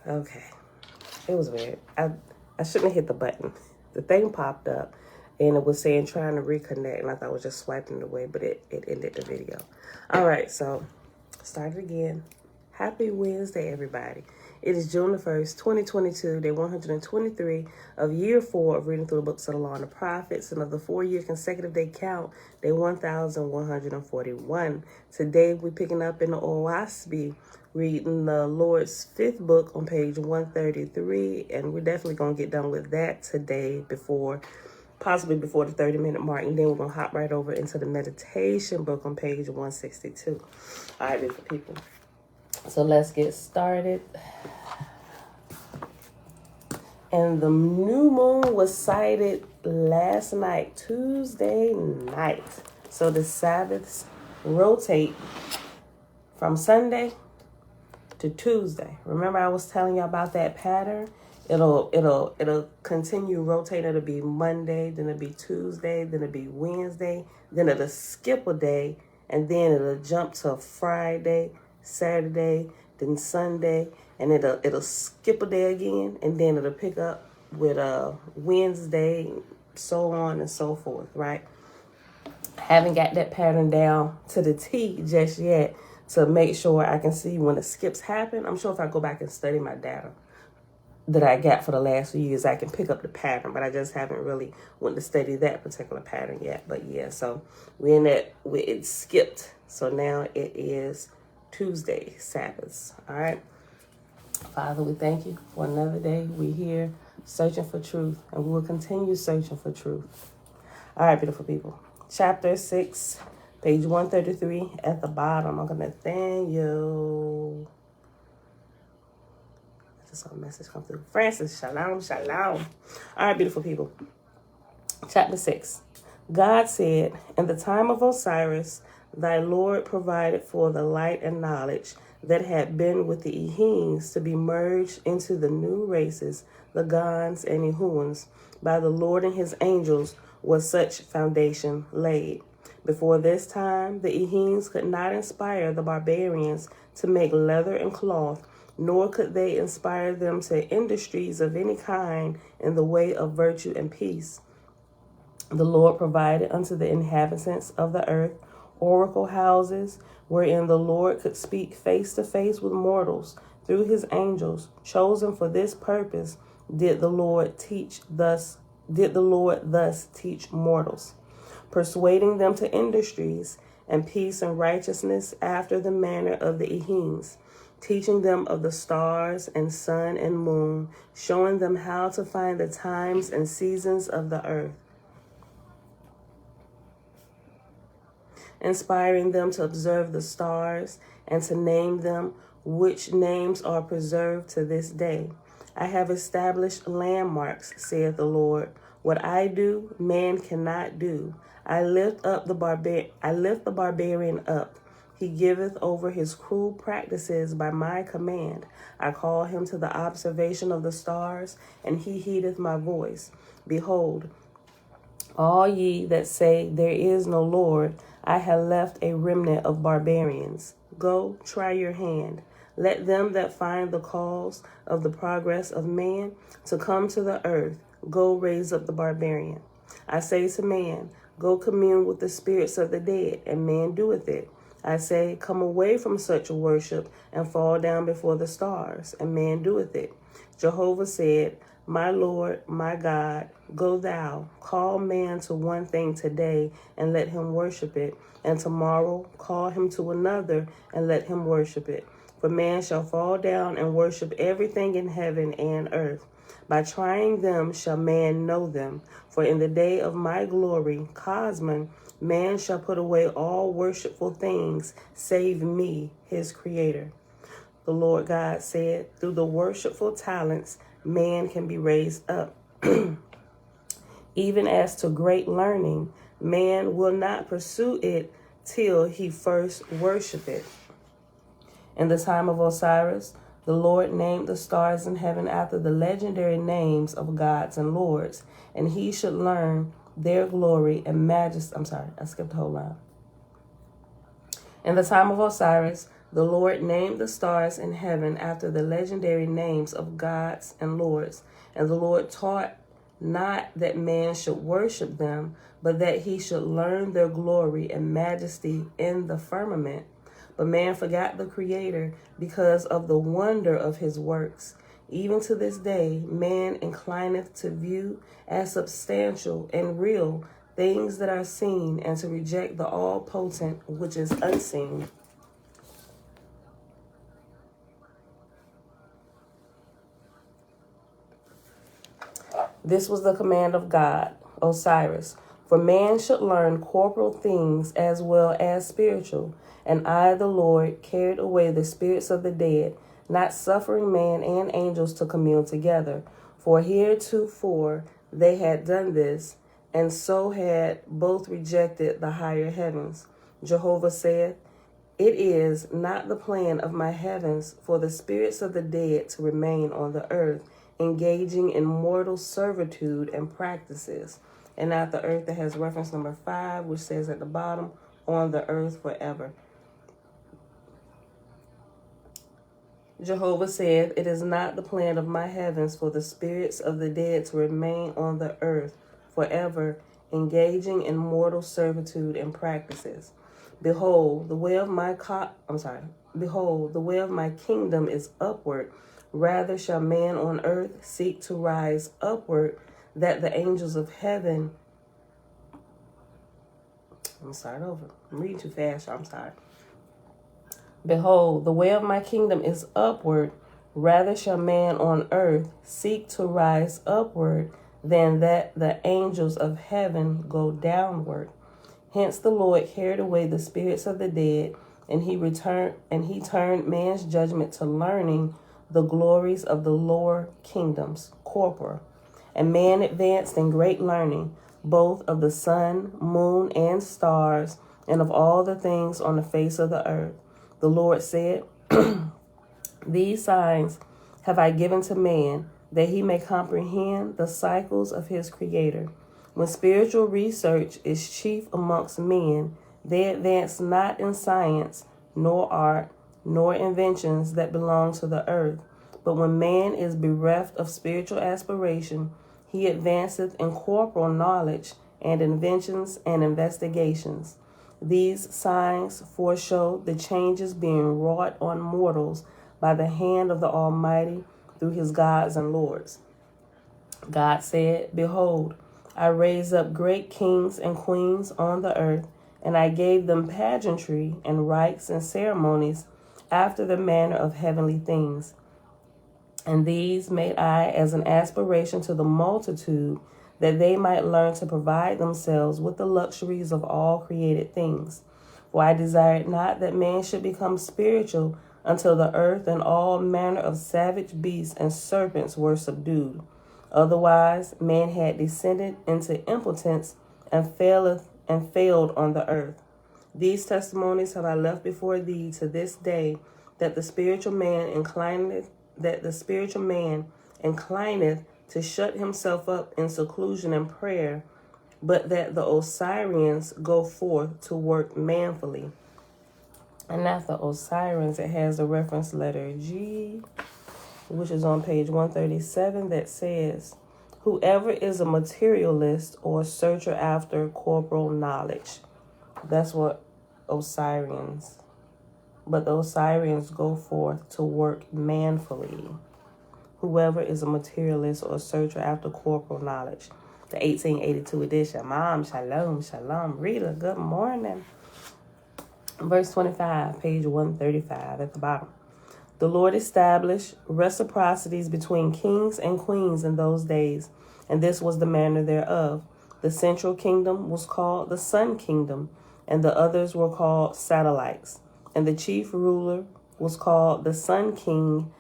Okay. It was weird. I shouldn't have hit the button. The thing popped up and it was saying trying to reconnect, and I thought I was just swiping it away, but it ended the video. All right, so start it again. Happy Wednesday, everybody. It is June the 1st, 2022, day 123 of year 4 of reading through the books of the Law and the Prophets, and of the 4-year consecutive day count, day 1141. Today, we're picking up in the OAHSPE, reading the Lord's 5th book on page 133, and we're definitely going to get done with that today possibly before the 30-minute mark, and then we're going to hop right over into the meditation book on page 162. All right, beautiful people. So let's get started. And the new moon was sighted last night, Tuesday night. So the Sabbaths rotate from Sunday to Tuesday. Remember I was telling you about that pattern? It'll continue rotating. It'll be Monday, then it'll be Tuesday, then it'll be Wednesday, then it'll skip a day, and then it'll jump to Friday, Saturday, then Sunday, and it'll skip a day again, and then it'll pick up with Wednesday, so on and so forth, right? Haven't got that pattern down to the T just yet to make sure I can see when the skips happen. I'm sure if I go back and study my data that I got for the last few years, I can pick up the pattern, but I just haven't really went to study that particular pattern yet. But yeah, so it skipped. So now it is Tuesday, Sabbaths. All right. Father, we thank you for another day. We're here searching for truth, and we will continue searching for truth. All right, beautiful people. Chapter 6, page 133 at the bottom. Uncle Nathaniel. I just saw a message come through. Francis, shalom, shalom. All right, beautiful people. Chapter 6. God said, in the time of Osiris, thy Lord provided for the light and knowledge that had been with the Ehenes to be merged into the new races, the Gons and Ehuans. By the Lord and his angels was such foundation laid. Before this time, the Ehenes could not inspire the barbarians to make leather and cloth, nor could they inspire them to industries of any kind in the way of virtue and peace. The Lord provided unto the inhabitants of the earth oracle houses, wherein the Lord could speak face to face with mortals through his angels, chosen for this purpose. Did the Lord thus teach mortals, persuading them to industries and peace and righteousness after the manner of the Ehenes, teaching them of the stars and sun and moon, showing them how to find the times and seasons of the earth, inspiring them to observe the stars and to name them, which names are preserved to this day. I have established landmarks, saith the Lord. What I do, man cannot do. I lift the barbarian up. He giveth over his cruel practices by my command. I call him to the observation of the stars, and he heedeth my voice. Behold, all ye that say there is no Lord, I have left a remnant of barbarians. Go, try your hand. Let them that find the cause of the progress of man to come to the earth, go raise up the barbarian. I say to man, go commune with the spirits of the dead, and man doeth it. I say, come away from such worship and fall down before the stars, and man doeth it. Jehovah said, my Lord, my God, go thou, call man to one thing today, and let him worship it, and tomorrow call him to another, and let him worship it. For man shall fall down and worship everything in heaven and earth. By trying them shall man know them. For in the day of my glory, Cosmon, man shall put away all worshipful things, save me, his creator. The Lord God said, through the worshipful talents, man can be raised up. Even as to great learning, man will not pursue it till he first worship it. In the time of Osiris, the Lord named the stars in heaven after the legendary names of gods and lords, and he should learn their glory and majesty. I'm sorry, I skipped the whole line. In the time of Osiris, The Lord named the stars in heaven after the legendary names of gods and lords. And the Lord taught not that man should worship them, but that he should learn their glory and majesty in the firmament. But man forgot the Creator because of the wonder of his works. Even to this day, man inclineth to view as substantial and real things that are seen, and to reject the all-potent which is unseen. This was the command of God, Osiris, for man should learn corporal things as well as spiritual. And I, the Lord, carried away the spirits of the dead, not suffering man and angels to commune together. For heretofore they had done this, and so had both rejected the higher heavens. Jehovah saith, it is not the plan of my heavens for the spirits of the dead to remain on the earth, engaging in mortal servitude and practices. And not the earth, that has reference number 5, which says at the bottom, on the earth forever. Jehovah said, it is not the plan of my heavens for the spirits of the dead to remain on the earth forever, engaging in mortal servitude and practices. Behold, the way of my Behold, the way of my kingdom is upward. Rather shall man on earth seek to rise upward, that the angels of heaven... I'm reading too fast, I'm sorry. Behold, the way of my kingdom is upward. Rather shall man on earth seek to rise upward, than that the angels of heaven go downward. Hence the Lord carried away the spirits of the dead, and he turned man's judgment to learning the glories of the lower kingdoms, corporal. And man advanced in great learning, both of the sun, moon, and stars, and of all the things on the face of the earth. The Lord said, these signs have I given to man, that he may comprehend the cycles of his Creator. When spiritual research is chief amongst men, they advance not in science, nor art, nor inventions that belong to the earth. But when man is bereft of spiritual aspiration, he advanceth in corporal knowledge and inventions and investigations. These signs foreshow the changes being wrought on mortals by the hand of the Almighty through his gods and lords. God said, behold, I raise up great kings and queens on the earth, and I gave them pageantry and rites and ceremonies after the manner of heavenly things. And these made I as an aspiration to the multitude, that they might learn to provide themselves with the luxuries of all created things. For I desired not that man should become spiritual until the earth and all manner of savage beasts and serpents were subdued. Otherwise, man had descended into impotence and failed on the earth. These testimonies have I left before thee to this day, that the spiritual man inclineth to shut himself up in seclusion and prayer, but that the Osirians go forth to work manfully. And after Osirians, it has the reference letter G, which is on page 137, that says, whoever is a materialist or searcher after corporal knowledge. That's what Osirians. But the Osirians go forth to work manfully. Whoever is a materialist or searcher after corporal knowledge. The 1882 edition. Mom, shalom, shalom. Rita, good morning. Verse 25, page 135 at the bottom. The Lord established reciprocities between kings and queens in those days, and this was the manner thereof. The central kingdom was called the Sun Kingdom, and the others were called satellites. And the chief ruler was called the Sun King,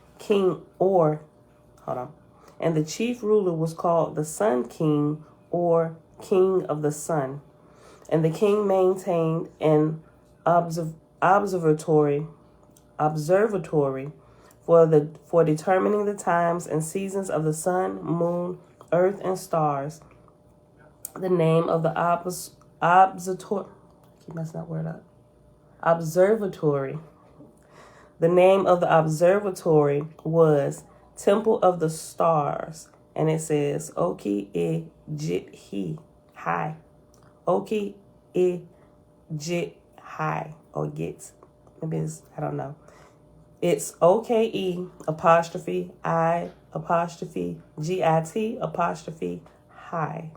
And the chief ruler was called the Sun King, or King of the Sun. And the king maintained an observatory for determining the times and seasons of the sun, moon, earth, and stars. The name of the observatory The name of the observatory was Temple of the Stars, and it says Oki e Jit He High. Oki e Jit High, or Git. Maybe it's, I don't know. It's OKE apostrophe I apostrophe GIT apostrophe high.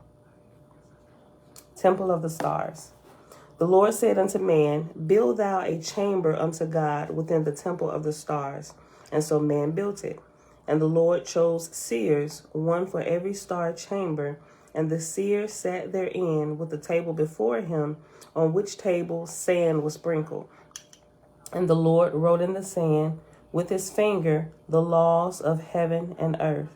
Temple of the Stars. The Lord said unto man, build thou a chamber unto God within the temple of the stars. And so man built it. And the Lord chose seers, one for every star chamber. And the seer sat therein with the table before him, on which table sand was sprinkled. And the Lord wrote in the sand with his finger the laws of heaven and earth.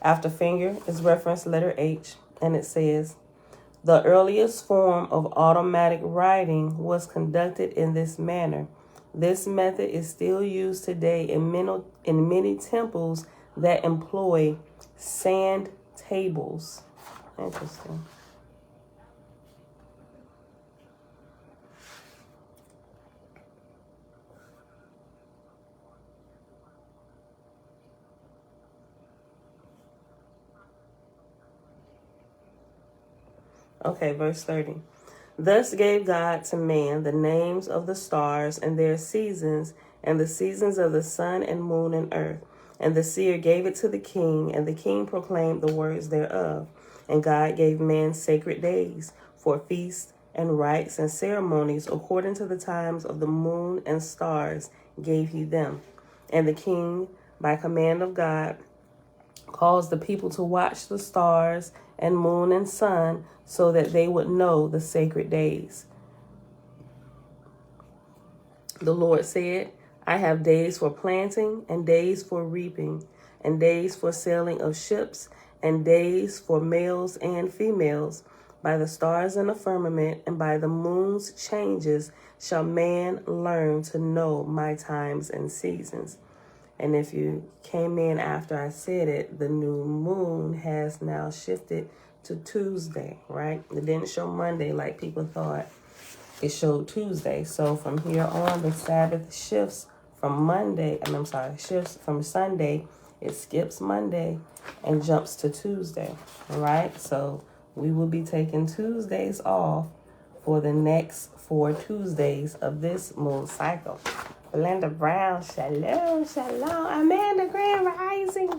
After finger is referenced letter H, and it says, the earliest form of automatic writing was conducted in this manner. This method is still used today in many temples that employ sand tables. Interesting. Okay, verse 30. Thus gave God to man the names of the stars and their seasons, and the seasons of the sun and moon and earth. And the seer gave it to the king, and the king proclaimed the words thereof. And God gave man sacred days for feasts and rites and ceremonies according to the times of the moon and stars gave he them. And the king, by command of God, caused the people to watch the stars and moon and sun so that they would know the sacred days. The Lord said, I have days for planting and days for reaping and days for sailing of ships and days for males and females. By the stars in the firmament and by the moon's changes shall man learn to know my times and seasons. And if you came in after I said it, the new moon has now shifted to Tuesday, right? It didn't show Monday like people thought. It showed Tuesday. So from here on, the Sabbath shifts from shifts from Sunday. It skips Monday and jumps to Tuesday, all right? So we will be taking Tuesdays off for the next 4 Tuesdays of this moon cycle. Belinda Brown, shalom, shalom. Amanda Grand Rising.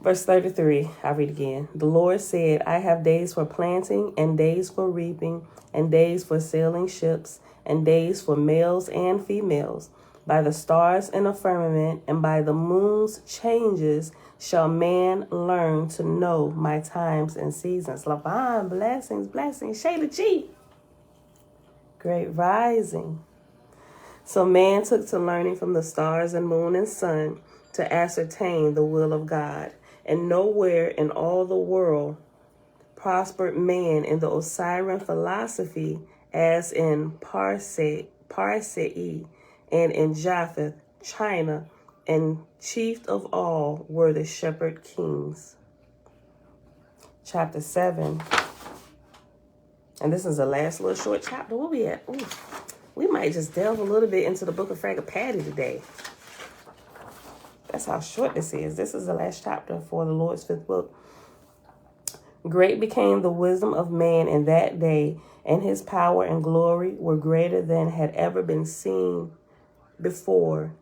Verse 33, I read again. The Lord said, I have days for planting and days for reaping and days for sailing ships and days for males and females. By the stars in the firmament and by the moon's changes shall man learn to know my times and seasons. Lavon, blessings, blessings. Shayla G. Great rising. So man took to learning from the stars and moon and sun to ascertain the will of God. And nowhere in all the world prospered man in the Osiris philosophy as in Parse and in Japheth, China, and chief of all were the shepherd kings. Chapter 7. And this is the last little short chapter. Where we at? Ooh, we might just delve a little bit into the book of Fragapatti today. That's how short this is. This is the last chapter for the Lord's 5th book. Great became the wisdom of man in that day, and his power and glory were greater than had ever been seen before.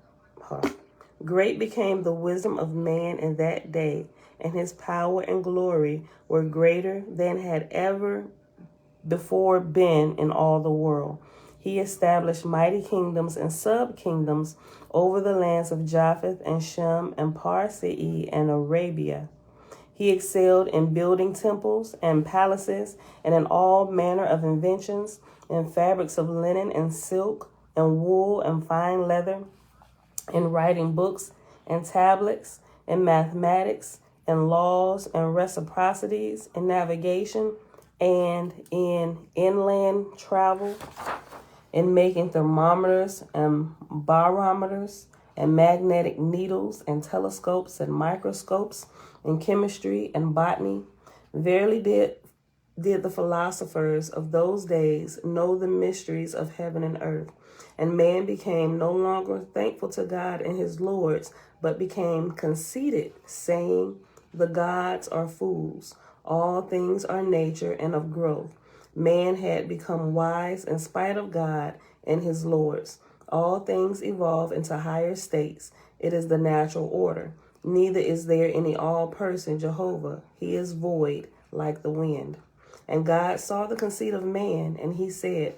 Great became the wisdom of man in that day, and his power and glory were greater than had ever before been in all the world. He established mighty kingdoms and sub-kingdoms over the lands of Japheth and Shem and Parsi and Arabia. He excelled in building temples and palaces and in all manner of inventions, in fabrics of linen and silk and wool and fine leather, in writing books and tablets, in mathematics and laws and reciprocities, in navigation and in inland travel, in making thermometers and barometers and magnetic needles and telescopes and microscopes, in chemistry and botany. Verily did the philosophers of those days know the mysteries of heaven and earth. And man became no longer thankful to God and his lords, but became conceited, saying, the gods are fools. All things are nature and of growth. Man had become wise in spite of God and his lords. All things evolve into higher states. It is the natural order. Neither is there any all-person Jehovah. He is void like the wind. And God saw the conceit of man, and he said,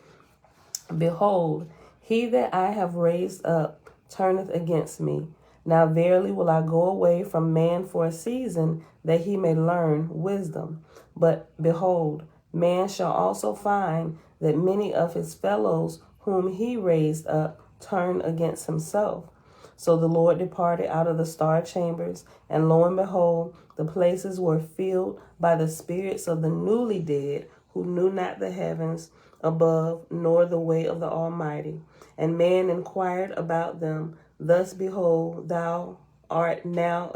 behold, he that I have raised up turneth against me. Now verily will I go away from man for a season, that he may learn wisdom. But behold, man shall also find that many of his fellows whom he raised up turn against himself. So the Lord departed out of the star chambers, and lo and behold, the places were filled by the spirits of the newly dead, who knew not the heavens above, nor the way of the Almighty. And man inquired about them, thus behold, thou art now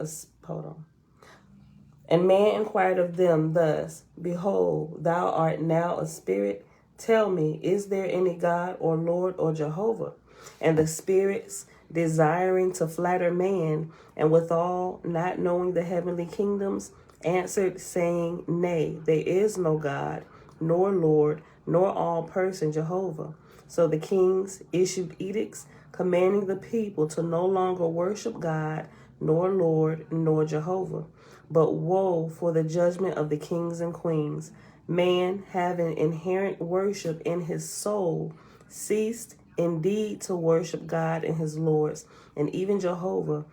And man inquired of them thus, behold, thou art now a spirit. Tell me, is there any God or Lord or Jehovah? And the spirits, desiring to flatter man, and withal not knowing the heavenly kingdoms, answered, saying, Nay, there is no God, nor Lord, nor all person Jehovah. So the kings issued edicts commanding the people to no longer worship God, nor Lord, nor Jehovah. But woe for the judgment of the kings and queens. Man, having inherent worship in his soul, ceased indeed to worship God and his lords, and even Jehovah,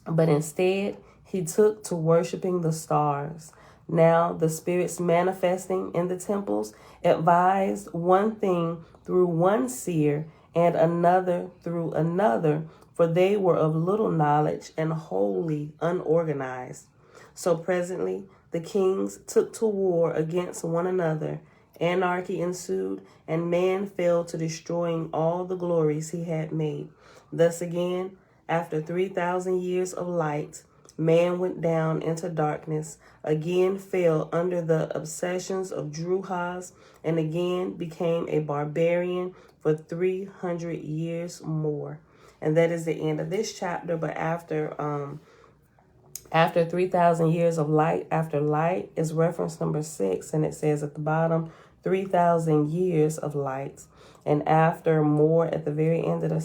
but instead he took to worshiping the stars. Now the spirits manifesting in the temples advised one thing through one seer, and another through another, for they were of little knowledge and wholly unorganized. So presently the kings took to war against one another. Anarchy ensued, and man fell to destroying all the glories he had made. Thus again, after 3,000 years of light, man went down into darkness, again fell under the obsessions of Druhas, and again became a barbarian for 300 years more. And that is the end of this chapter. But after 3,000 years of light, after light is reference number 6, and it says at the bottom, 3,000 years of light. And after more at the very end of the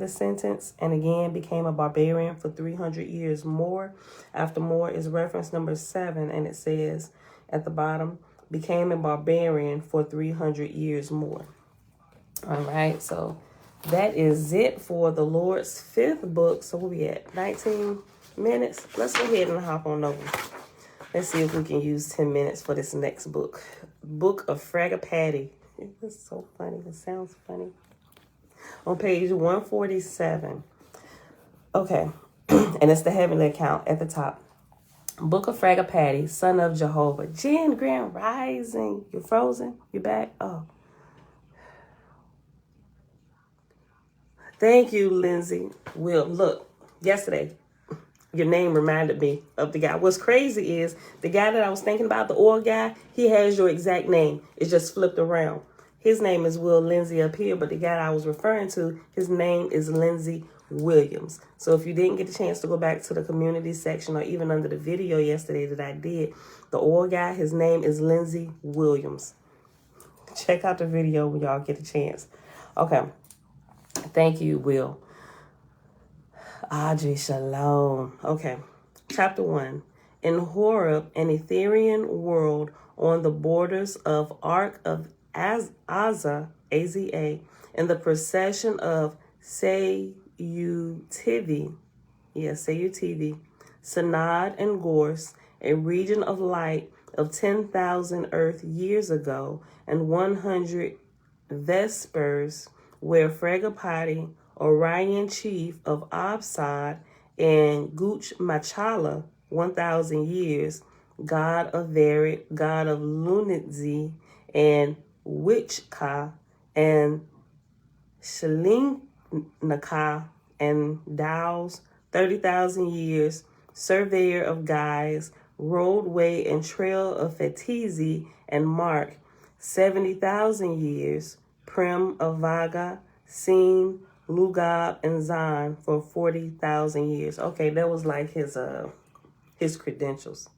sentence, and again became a barbarian for 300 years more. After more is reference number 7, and it says at the bottom, became a barbarian for 300 years more. All right, so that is it for the Lord's 5th book. So we'll be at 19 minutes. Let's go ahead and hop on over. Let's see if we can use 10 minutes for this next book. Book of Fragapatti. It's so funny. It sounds funny. On page 147. Okay. And it's the heavenly account at the top. Book of Fragapatti, son of Jehovah. Jen Grand Rising. You're frozen? You back? Oh. Thank you, Lindsay. Will, look, yesterday, your name reminded me of the guy. What's crazy is the guy that I was thinking about, the oil guy, he has your exact name. It's just flipped around. His name is Will Lindsay up here, but the guy I was referring to, his name is Lindsay Williams. So if you didn't get a chance to go back to the community section or even under the video yesterday that I did, the oil guy, his name is Lindsay Williams. Check out the video when y'all get a chance. Okay. Thank you, Will. Audrey, shalom. Okay. Chapter 1. In Horeb, an Etherian world on the borders of Ark of Aza, A-Z-A, in the procession of Sayutivi, Sanad and Gorse, a region of light of 10,000 Earth years ago, and 100 Vespers, where Fragapatti, Orion chief of Absad, and Guch Machala, 1,000 years, god of Verit, god of Lunitzi, and Wichka, and Shalinknaka, and Dows, 30,000 years, surveyor of guys, roadway and trail of Fetizi and Mark, 70,000 years, Prim of Vaga, Sin, Lugab, and Zan for 40,000 years. Okay, that was like his credentials.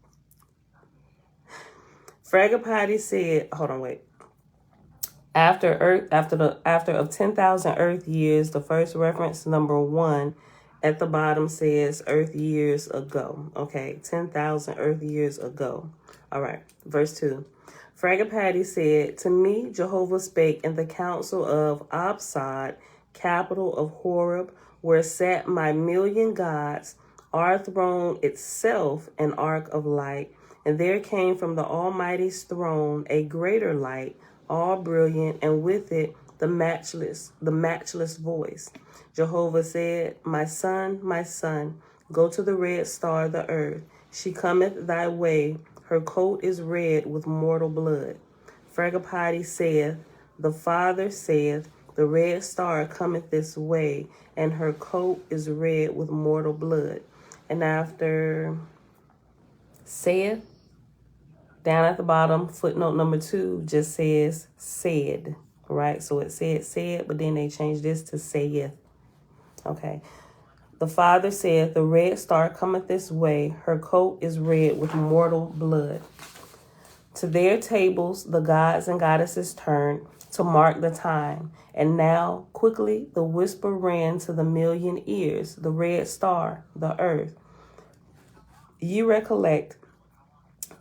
Fragapatti said, hold on, wait. After of 10,000 Earth years, the first reference number 1 at the bottom says Earth years ago. Okay, 10,000 Earth years ago. All right, verse 2. Fragapatti said, to me, Jehovah spake in the council of Absad, capital of Horeb, where sat my million gods, our throne itself an ark of light. And there came from the Almighty's throne a greater light, all brilliant, and with it the matchless voice. Jehovah said, my son, go to the red star, the earth. She cometh thy way. Her coat is red with mortal blood. Fragapatti saith, the Father saith, the red star cometh this way, and her coat is red with mortal blood. And after saith, down at the bottom, footnote number 2 just says said, right? So it said, but then they changed this to saith. Okay. The Father said, the red star cometh this way. Her coat is red with mortal blood. To their tables the gods and goddesses turned to mark the time. And now quickly the whisper ran to the million ears, the red star, the earth. Ye recollect,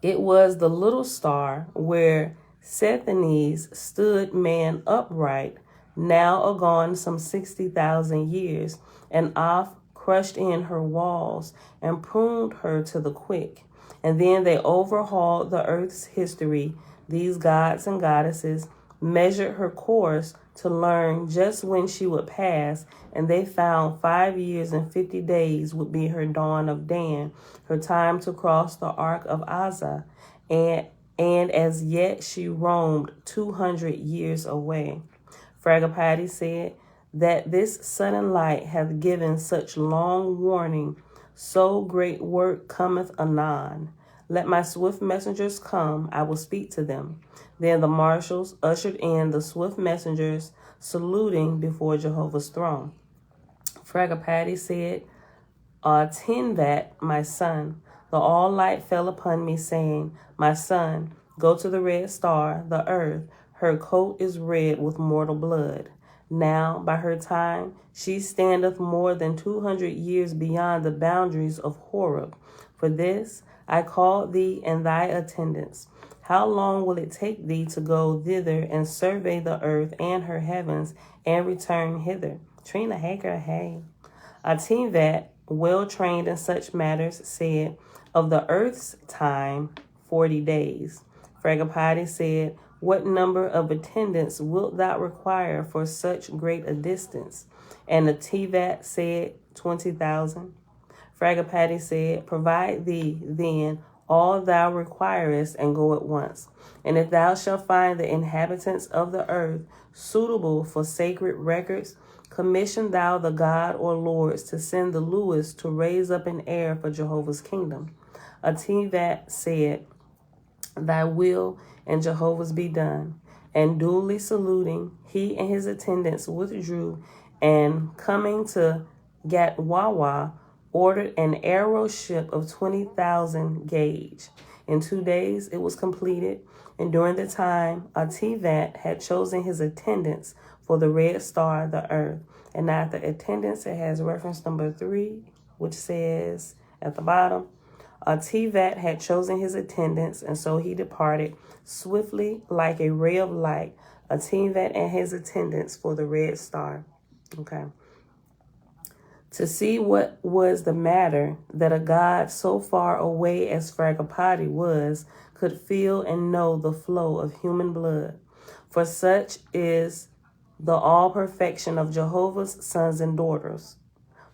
it was the little star where Sethanes stood man upright, now agone some 60,000 years, and oft crushed in her walls and pruned her to the quick. And then they overhauled the earth's history. These gods and goddesses measured her course to learn just when she would pass, and they found 5 years and 50 days would be her dawn of Dan, her time to cross the ark of Azza, and as yet she roamed 200 years away. Fragapatti said that this sudden light hath given such long warning, so great work cometh anon. Let my swift messengers come, I will speak to them. Then the marshals ushered in the swift messengers, saluting before Jehovah's throne. Fragapatti said, Tinvat, my son, the all light fell upon me, saying, my son, go to the red star, the earth. Her coat is red with mortal blood. Now, by her time, she standeth more than 200 years beyond the boundaries of Horeb. For this I called thee and thy attendants. How long will it take thee to go thither and survey the earth and her heavens and return hither? Trina Hager, hey. Tinvat, well trained in such matters, said, of the earth's time, 40 days. Fragapatti said, what number of attendants wilt thou require for such great a distance? And the Tivat said, 20,000. Fragapatti said, provide thee then all thou requirest, and go at once. And if thou shalt find the inhabitants of the earth suitable for sacred records, commission thou the god or lords to send the Lewis to raise up an heir for Jehovah's kingdom. Tivat said, thy will and Jehovah's be done. And duly saluting, he and his attendants withdrew, and coming to Gatwawa, ordered an arrow ship of 20,000 gauge. In 2 days it was completed, and during the time Tivat had chosen his attendants for the red star, the earth. And after attendants, it has reference number 3, which says at the bottom, Tivat had chosen his attendants, and so he departed swiftly like a ray of light, Tivat and his attendants for the red star. Okay. To see what was the matter, that a god so far away as Fragapatti was, could feel and know the flow of human blood. For such is the all perfection of Jehovah's sons and daughters.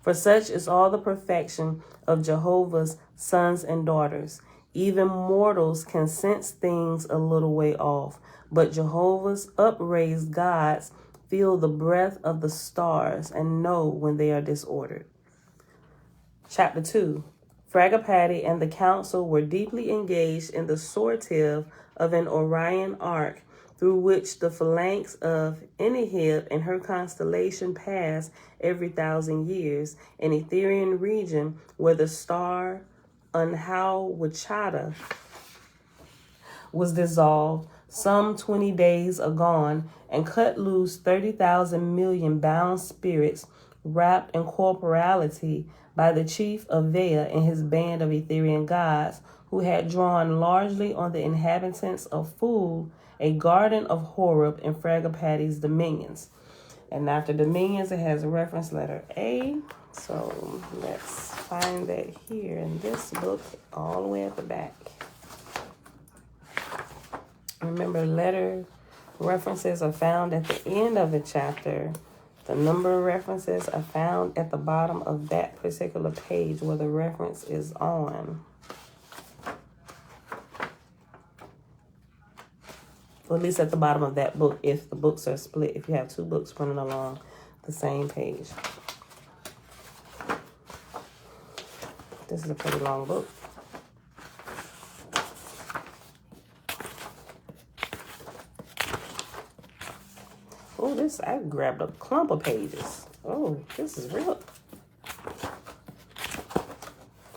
For such is all the perfection of Jehovah's sons and daughters. Even mortals can sense things a little way off, but Jehovah's upraised gods feel the breath of the stars and know when they are disordered. Chapter 2. Fragapatti and the council were deeply engaged in the sortive of an Orion arc through which the phalanx of Enihib and her constellation pass every 1,000 years, an Etherian region where the star Untitled was dissolved some 20 days agone and cut loose 30,000 million bound spirits wrapped in corporality by the chief of Vea and his band of Etherian gods, who had drawn largely on the inhabitants of Fool, a garden of Horeb in Fragapatti's dominions. And after dominions, it has a reference letter A. So let's find that here in this book, all the way at the back. Remember, letter references are found at the end of the chapter. The number of references are found at the bottom of that particular page where the reference is on. Or at least at the bottom of that book, if the books are split, if you have two books running along the same page. This is a pretty long book. Oh, this, I grabbed a clump of pages. Oh, this is real.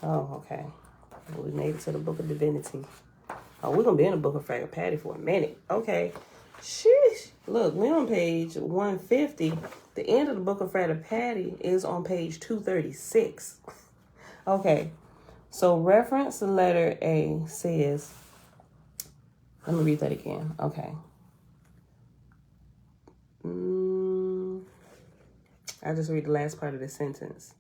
Oh, okay. Well, we made it to the Book of Divinity. Oh, we're going to be in the Book of Fragapatti for a minute. Okay. Sheesh. Look, we're on page 150. The end of the Book of Fragapatti is on page 236. Okay. So reference letter A says, let me read that again. Okay. I just read the last part of the sentence.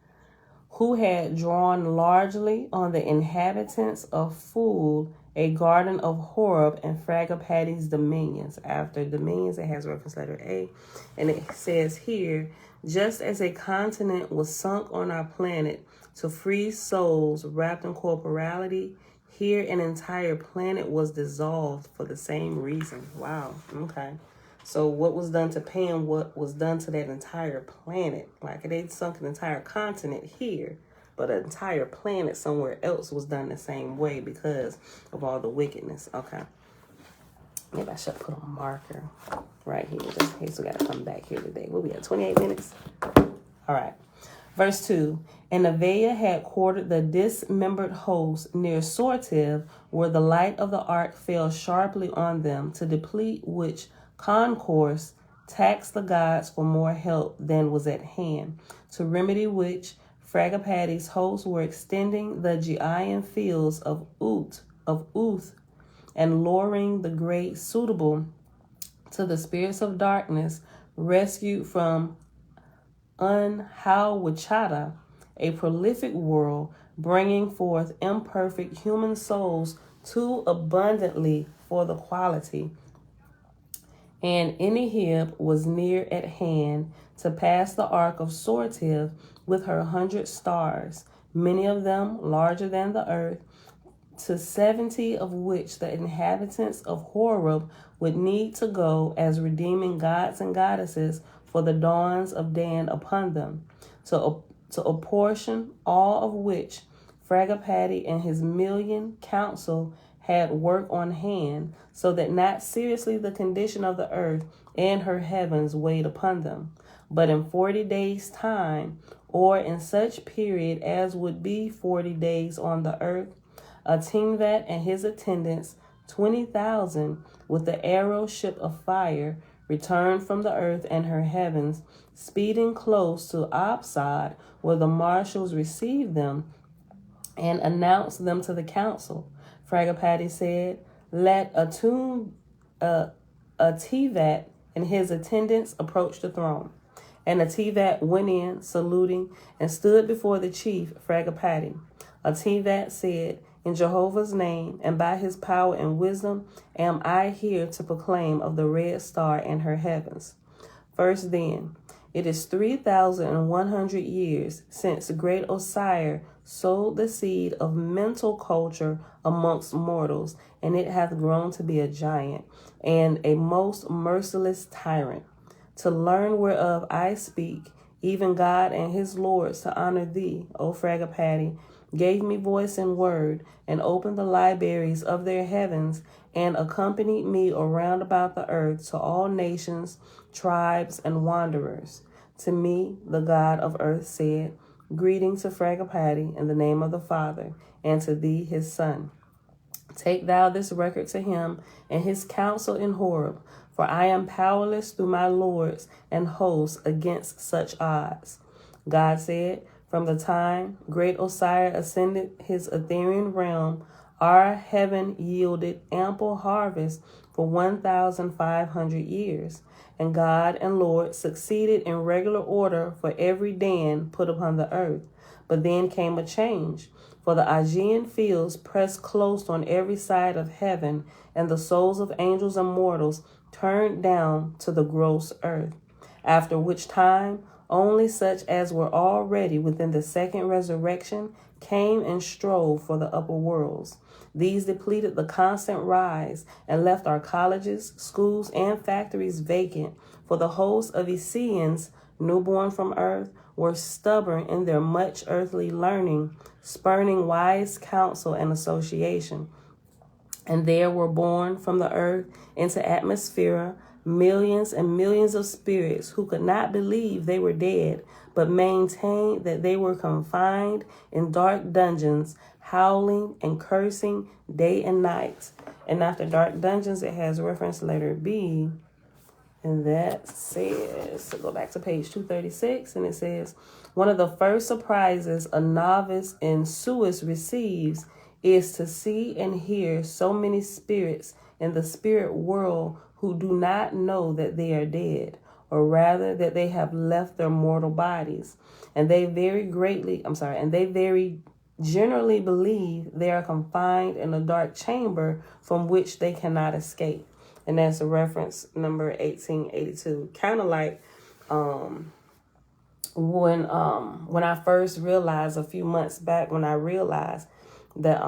Who had drawn largely on the inhabitants of Fool, a garden of Horeb and Fragapatti's dominions. After dominions, it has reference letter A. And it says here, just as a continent was sunk on our planet to free souls wrapped in corporality, here an entire planet was dissolved for the same reason. Wow. Okay. So what was done to Pam, what was done to that entire planet? Like they sunk an entire continent here, but an entire planet somewhere else was done the same way because of all the wickedness. Okay. Maybe I should put a marker right here just in case we got to come back here today. We'll be at 28 minutes. All right. Verse 2. And Nevaeh had quartered the dismembered host near Sortiv, where the light of the ark fell sharply on them, to deplete which concourse taxed the gods for more help than was at hand, to remedy which Fragapatti's hosts were extending the Giaean fields of Uth, and luring the great suitable to the spirits of darkness rescued from Untitled, a prolific world, bringing forth imperfect human souls too abundantly for the quality. And Enihib was near at hand to pass the ark of Sortiv with her 100 stars, many of them larger than the earth, to 70 of which the inhabitants of Horeb would need to go as redeeming gods and goddesses for the dawns of Dan upon them, to apportion all of which Fragapatti and his million council had work on hand, so that not seriously the condition of the earth and her heavens weighed upon them, but in 40 days' time, or in such period as would be 40 days on the earth, Atimvat and his attendants, 20,000, with the arrow ship of fire, returned from the earth and her heavens, speeding close to Absad, where the marshals received them and announced them to the council. Fragapatti said, let Atimvat and his attendants approach the throne. And Atimvat went in, saluting, and stood before the chief, Fragapatti. Atimvat said, in Jehovah's name, and by his power and wisdom, am I here to proclaim of the red star and her heavens. First then, it is 3,100 years since great Osiris sowed the seed of mental culture amongst mortals, and it hath grown to be a giant and a most merciless tyrant. To learn whereof I speak, even God and his lords to honor thee, O Fragapatti, gave me voice and word, and opened the libraries of their heavens, and accompanied me around about the earth to all nations, tribes, and wanderers. To me, the God of earth said, Greeting to Fragapatti in the name of the Father, and to thee his Son. Take thou this record to him and his counsel in Horeb, for I am powerless through my lords and hosts against such odds. God said, From the time great Osiris ascended his ethereal realm, our heaven yielded ample harvest for 1,500 years, and God and Lord succeeded in regular order for every Dan put upon the earth. But then came a change, for the Aegean fields pressed close on every side of heaven, and the souls of angels and mortals turned down to the gross earth. After which time, only such as were already within the second resurrection came and strove for the upper worlds. These depleted the constant rise and left our colleges, schools, and factories vacant, for the host of Essenes, newborn from earth, were stubborn in their much earthly learning, spurning wise counsel and association. And there were born from the earth into atmosphere millions and millions of spirits who could not believe they were dead, but maintained that they were confined in dark dungeons, howling and cursing day and night. And after dark dungeons, it has reference letter B. And that says, so go back to page 236, and it says, one of the first surprises a novice in Suis receives is to see and hear so many spirits in the spirit world who do not know that they are dead, or rather that they have left their mortal bodies. And they very generally believe they are confined in a dark chamber from which they cannot escape. And that's a reference number 1882. Kind of like when I first realized a few months back, when I realized that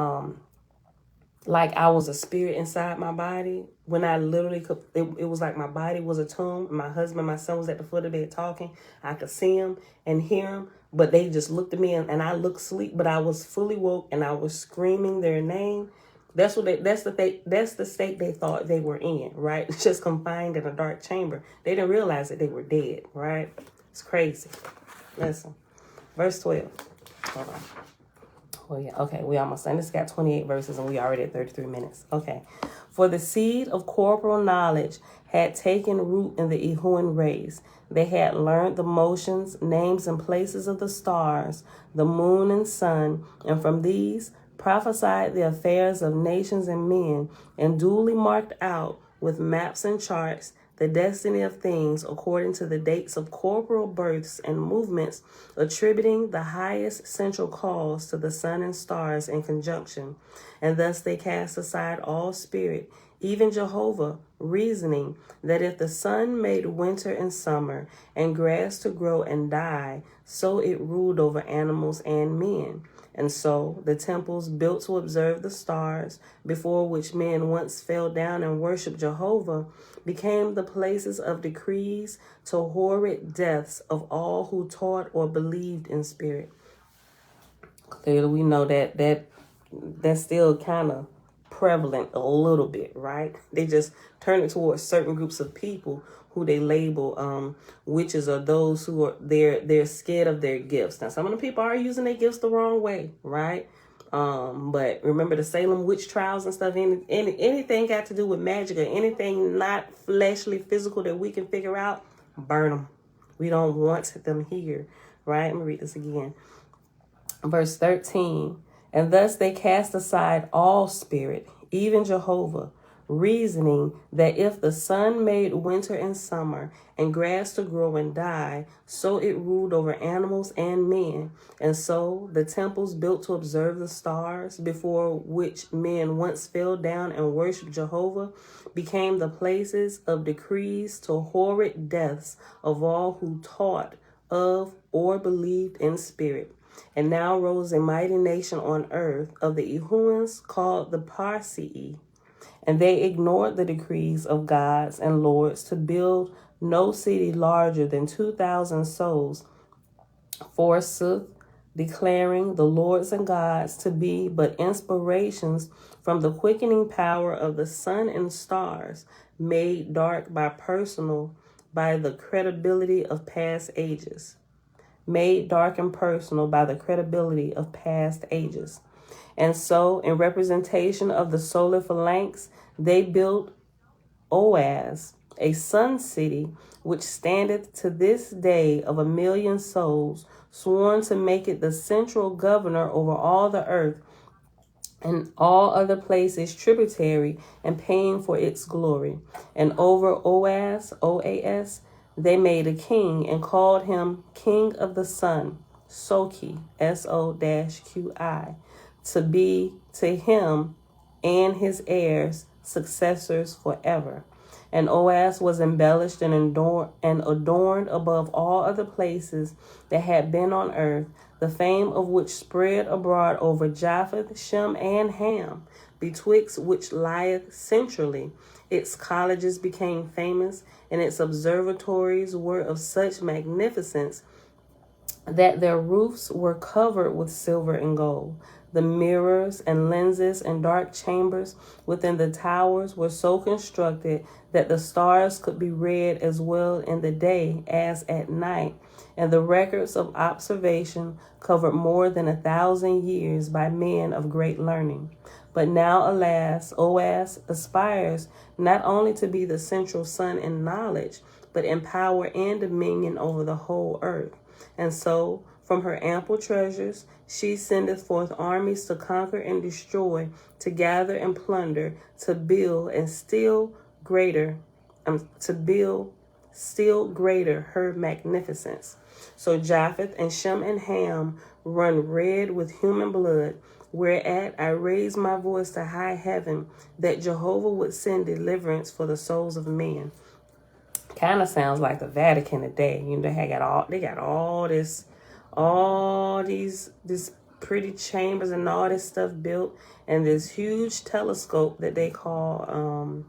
like I was a spirit inside my body, when I literally could, it was like my body was a tomb. My husband, my son was at the foot of the bed talking. I could see him and hear him, but they just looked at me and I looked asleep, but I was fully woke and I was screaming their name. That's the state they thought they were in, right? Just confined in a dark chamber. They didn't realize that they were dead, right? It's crazy. Listen, verse 12. Hold on. Oh yeah, okay, we almost done. This got 28 verses and we already at 33 minutes. Okay. For the seed of corporal knowledge had taken root in the Ehuan race. They had learned the motions, names, and places of the stars, the moon and sun, and from these prophesied the affairs of nations and men, and duly marked out with maps and charts the destiny of things according to the dates of corporal births and movements, attributing the highest central cause to the sun and stars in conjunction. And thus they cast aside all spirit, even Jehovah, reasoning that if the sun made winter and summer, and grass to grow and die, so it ruled over animals and men. And so the temples built to observe the stars, before which men once fell down and worshiped Jehovah, became the places of decrees to horrid deaths of all who taught or believed in spirit. Clearly, we know that's still kind of prevalent a little bit, right? They just turn it towards certain groups of people who they label witches, or those who are they're scared of their gifts. Now, some of the people are using their gifts the wrong way, right? But remember the Salem witch trials and stuff. Anything got to do with magic or anything not fleshly, physical that we can figure out, burn them. We don't want them here, right? Let me read this again. Verse 13. And thus they cast aside all spirit, even Jehovah, reasoning that if the sun made winter and summer, and grass to grow and die, so it ruled over animals and men. And so the temples built to observe the stars, before which men once fell down and worshiped Jehovah, became the places of decrees to horrid deaths of all who taught of or believed in spirit. And now rose a mighty nation on earth of the Ehuans called the Parsii. And they ignored the decrees of gods and lords to build no city larger than 2,000 souls, forsooth, declaring the lords and gods to be but inspirations from the quickening power of the sun and stars, made dark by the credibility of past ages. Made dark and personal by the credibility of past ages. And so, in representation of the solar phalanx, they built Oaz, a sun city, which standeth to this day of 1,000,000 souls, sworn to make it the central governor over all the earth and all other places tributary and paying for its glory. And over Oaz, OAS, they made a king and called him King of the Sun, Soki, S-O-Q-I, to be to him and his heirs successors forever. And Oaz was embellished and adorned above all other places that had been on earth, the fame of which spread abroad over Japheth, Shem, and Ham, betwixt which lieth centrally. Its colleges became famous, and its observatories were of such magnificence that their roofs were covered with silver and gold. The mirrors and lenses and dark chambers within the towers were so constructed that the stars could be read as well in the day as at night, and the records of observation covered more than 1,000 years by men of great learning. But now, alas, Oas aspires not only to be the central sun in knowledge, but in power and dominion over the whole earth. And so, from her ample treasures, she sendeth forth armies to conquer and destroy, to gather and plunder, to build still greater her magnificence. So Japheth and Shem and Ham run red with human blood, whereat I raise my voice to high heaven, that Jehovah would send deliverance for the souls of men. Kind of sounds like the Vatican today. You know, they got all these pretty chambers and all this stuff built, and this huge telescope that they call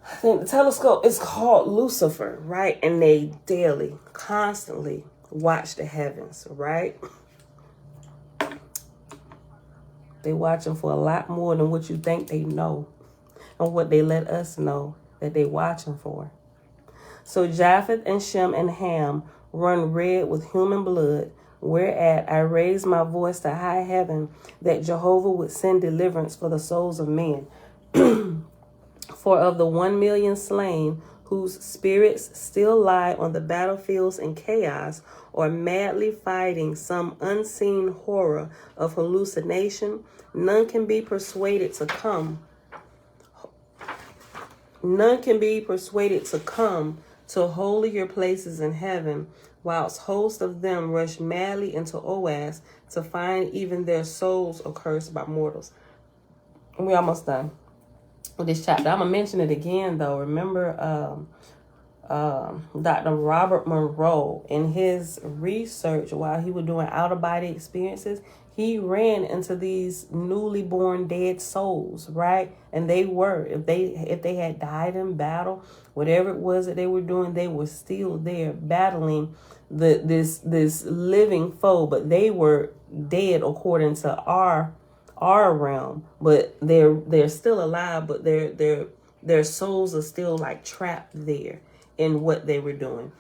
I think the telescope is called Lucifer, right? And they daily, constantly watch the heavens, right? They watching for a lot more than what you think they know and what they let us know that they watching for. So Japheth and Shem and Ham run red with human blood, whereat I raise my voice to high heaven, that Jehovah would send deliverance for the souls of men. For of the 1,000,000 slain, whose spirits still lie on the battlefields in chaos, or madly fighting some unseen horror of hallucination, none can be persuaded to come to holier places in heaven, whilst hosts of them rush madly into Oaz to find even their souls accursed by mortals. We almost done with this chapter. I'm going to mention it again, though. Remember Dr. Robert Monroe, in his research while he was doing out-of-body experiences, he ran into these newly born dead souls, right? And they were, if they had died in battle, whatever it was that they were doing, they were still there battling this living foe, but they were dead according to our realm, but they're still alive, but their souls are still like trapped there in what they were doing.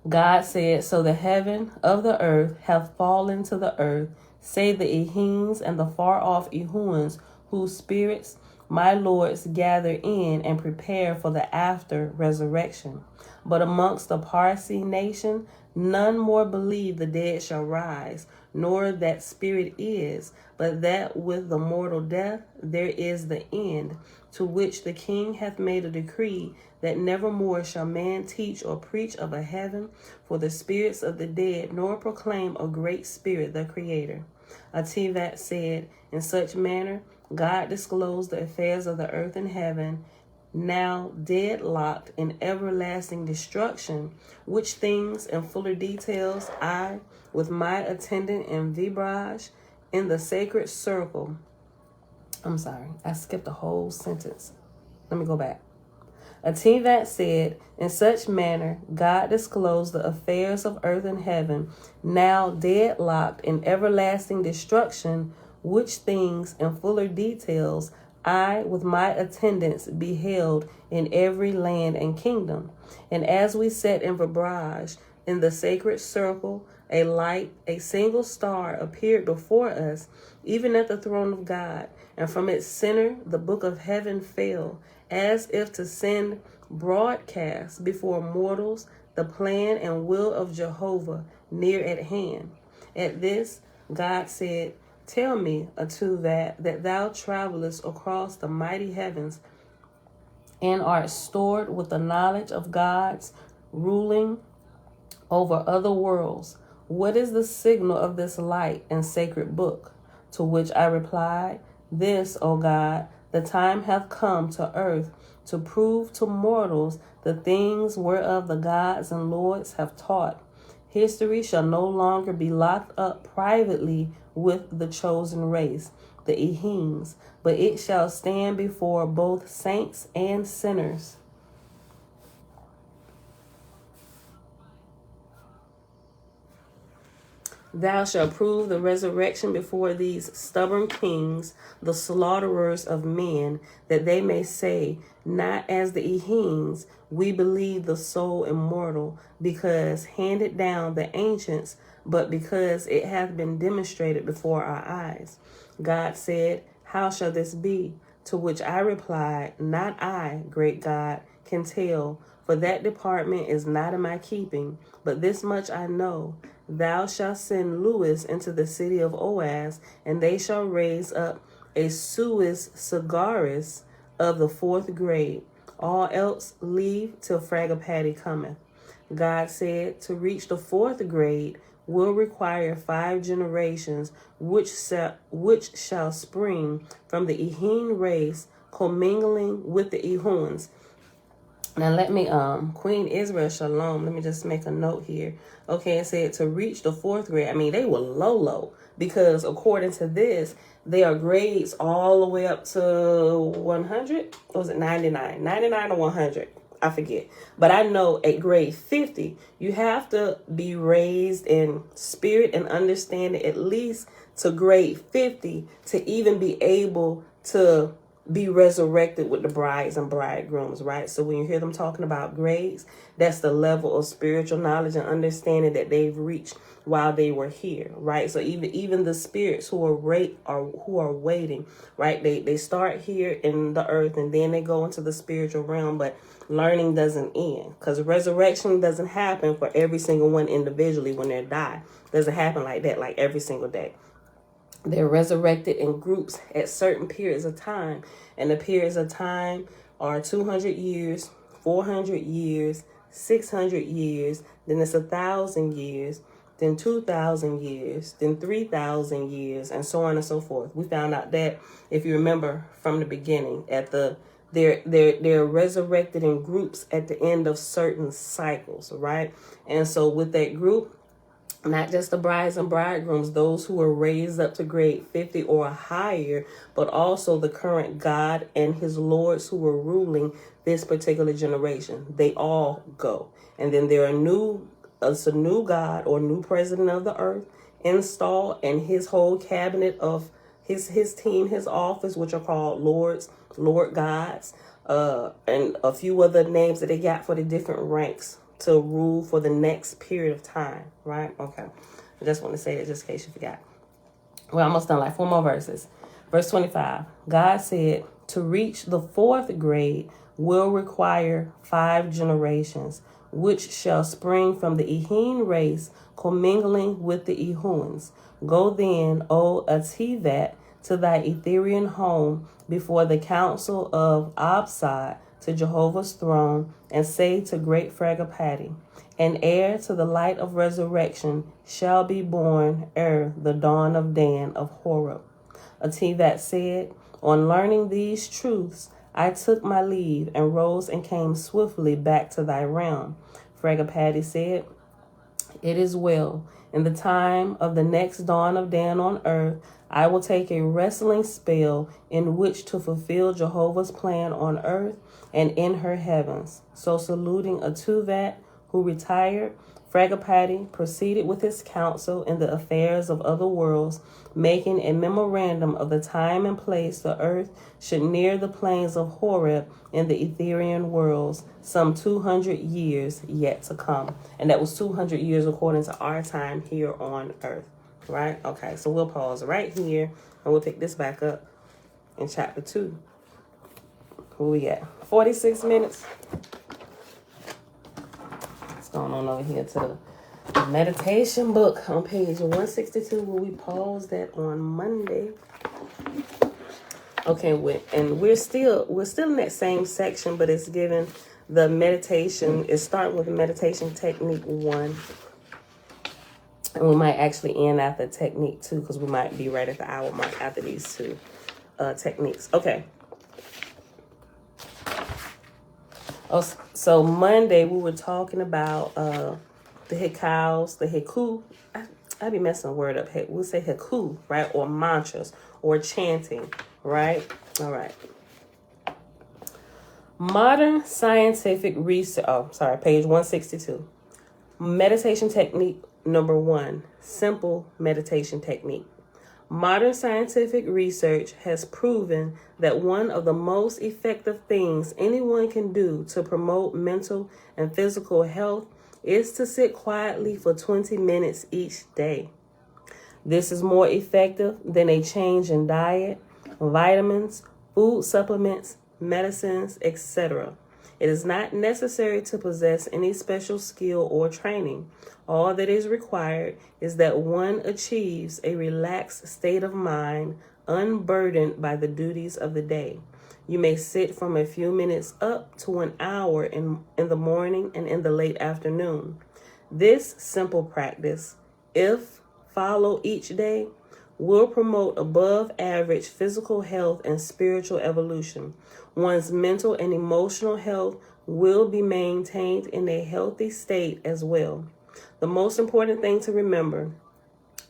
God said, so the heaven of the earth have fallen to the earth, say the Ehines and the far off Ehuans, whose spirits my lords gather in and prepare for the after resurrection. But amongst the Parsi nation, none more believe the dead shall rise, nor that spirit is, but that with the mortal death there is the end, to which the king hath made a decree, that nevermore shall man teach or preach of a heaven for the spirits of the dead, nor proclaim a great spirit, the creator. Ativat said, in such manner God disclosed the affairs of the earth and heaven, now deadlocked in everlasting destruction, which things in fuller details I, with my attendant in Vibrage, in the sacred circle. I'm sorry, I skipped a whole sentence. Let me go back. Ativat said, in such manner God disclosed the affairs of earth and heaven, now deadlocked in everlasting destruction, which things in fuller details I with my attendants beheld in every land and kingdom. And as we sat in Vibrage in the sacred circle, a light, a single star appeared before us, even at the throne of God, and from its center the book of heaven fell, as if to send broadcast before mortals the plan and will of Jehovah near at hand. At this, God said, tell me, Ativat, that thou travelest across the mighty heavens and art stored with the knowledge of God's ruling over other worlds. What is the signal of this light and sacred book? To which I replied, this, O God, the time hath come to earth to prove to mortals the things whereof the gods and lords have taught. History shall no longer be locked up privately with the chosen race, the Ehims, but it shall stand before both saints and sinners. Thou shalt prove the resurrection before these stubborn kings, the slaughterers of men, that they may say, not as the Ehims, we believe the soul immortal, because handed down the ancients, but because it hath been demonstrated before our eyes. God said, how shall this be? To which I replied, not I, great God, can tell, for that department is not in my keeping, but this much I know. Thou shalt send Lewis into the city of Oas, and they shall raise up a suis sagaris of the 4th grade. All else leave till Fragapatti cometh. God said, to reach the 4th grade will require 5 generations, which shall spring from the Ehin race, commingling with the Ehuns. Now let me, Queen Israel Shalom, let me just make a note here. Okay, it said to reach the 4th grade. I mean, they were low, because according to this, they are grades all the way up to 100. Or was it 99? 99 or 100. I forget. But I know at grade 50, you have to be raised in spirit and understanding at least to grade 50 to even be able to be resurrected with the brides and bridegrooms, right? So when you hear them talking about grades, that's the level of spiritual knowledge and understanding that they've reached while they were here, right? So even the spirits who are waiting, right? They start here in the earth and then they go into the spiritual realm, but learning doesn't end, because resurrection doesn't happen for every single one individually when they die. It doesn't happen like that, like every single day. They're resurrected in groups at certain periods of time. And the periods of time are 200 years, 400 years, 600 years, then it's 1,000 years, then 2,000 years, then 3,000 years, and so on and so forth. We found out that, if you remember from the beginning, they're resurrected in groups at the end of certain cycles, right? And so with that group, not just the brides and bridegrooms, those who are raised up to grade 50 or higher, but also the current God and his lords who are ruling this particular generation. They all go. And then there are it's a new God or new president of the earth installed, and his whole cabinet of his team, his office, which are called lords, Lord gods, and a few other names that they got for the different ranks to rule for the next period of time, right? Okay. I just want to say that just in case you forgot. We're almost done, like 4 more verses. Verse 25. God said, to reach the 4th grade will require 5 generations, which shall spring from the Ehin race, commingling with the Ehuns. Go then, O Ativat, to thy Etherian home before the council of OAHSPE, to Jehovah's throne, and say to great Fragapatti, an heir to the light of resurrection shall be born ere the dawn of Dan of Horeb. Ativat said, on learning these truths, I took my leave and rose and came swiftly back to thy realm. Fragapatti said, it is well. In the time of the next dawn of Dan on earth, I will take a wrestling spell in which to fulfill Jehovah's plan on earth and in her heavens. So saluting Atuvat, who retired, Fragapatti proceeded with his counsel in the affairs of other worlds, making a memorandum of the time and place the earth should near the plains of Horeb in the Etherian worlds, some 200 years yet to come. And that was 200 years according to our time here on earth, right? Okay, so we'll pause right here, and we'll pick this back up in chapter 2. Where we at? 46 minutes. What's going on over here to the meditation book on page 162, where we paused that on Monday. Okay, we're still in that same section, but it's given the meditation. It's starting with meditation technique 1. And we might actually end after technique 2, because we might be right at the hour mark after these two techniques. Okay. Oh, so Monday we were talking about the hikaus, the hiku. I be messing the word up. We'll say hiku, right? Or mantras, or chanting, right? All right. Modern scientific research. Oh, sorry, page 162. Meditation technique number 1. Simple meditation technique. Modern scientific research has proven that one of the most effective things anyone can do to promote mental and physical health is to sit quietly for 20 minutes each day. This is more effective than a change in diet, vitamins, food supplements, medicines, etc. It is not necessary to possess any special skill or training. All that is required is that one achieves a relaxed state of mind, unburdened by the duties of the day. You may sit from a few minutes up to an hour in the morning and in the late afternoon. This simple practice, if followed each day, will promote above average physical health and spiritual evolution. One's mental and emotional health will be maintained in a healthy state as well. The most important thing to remember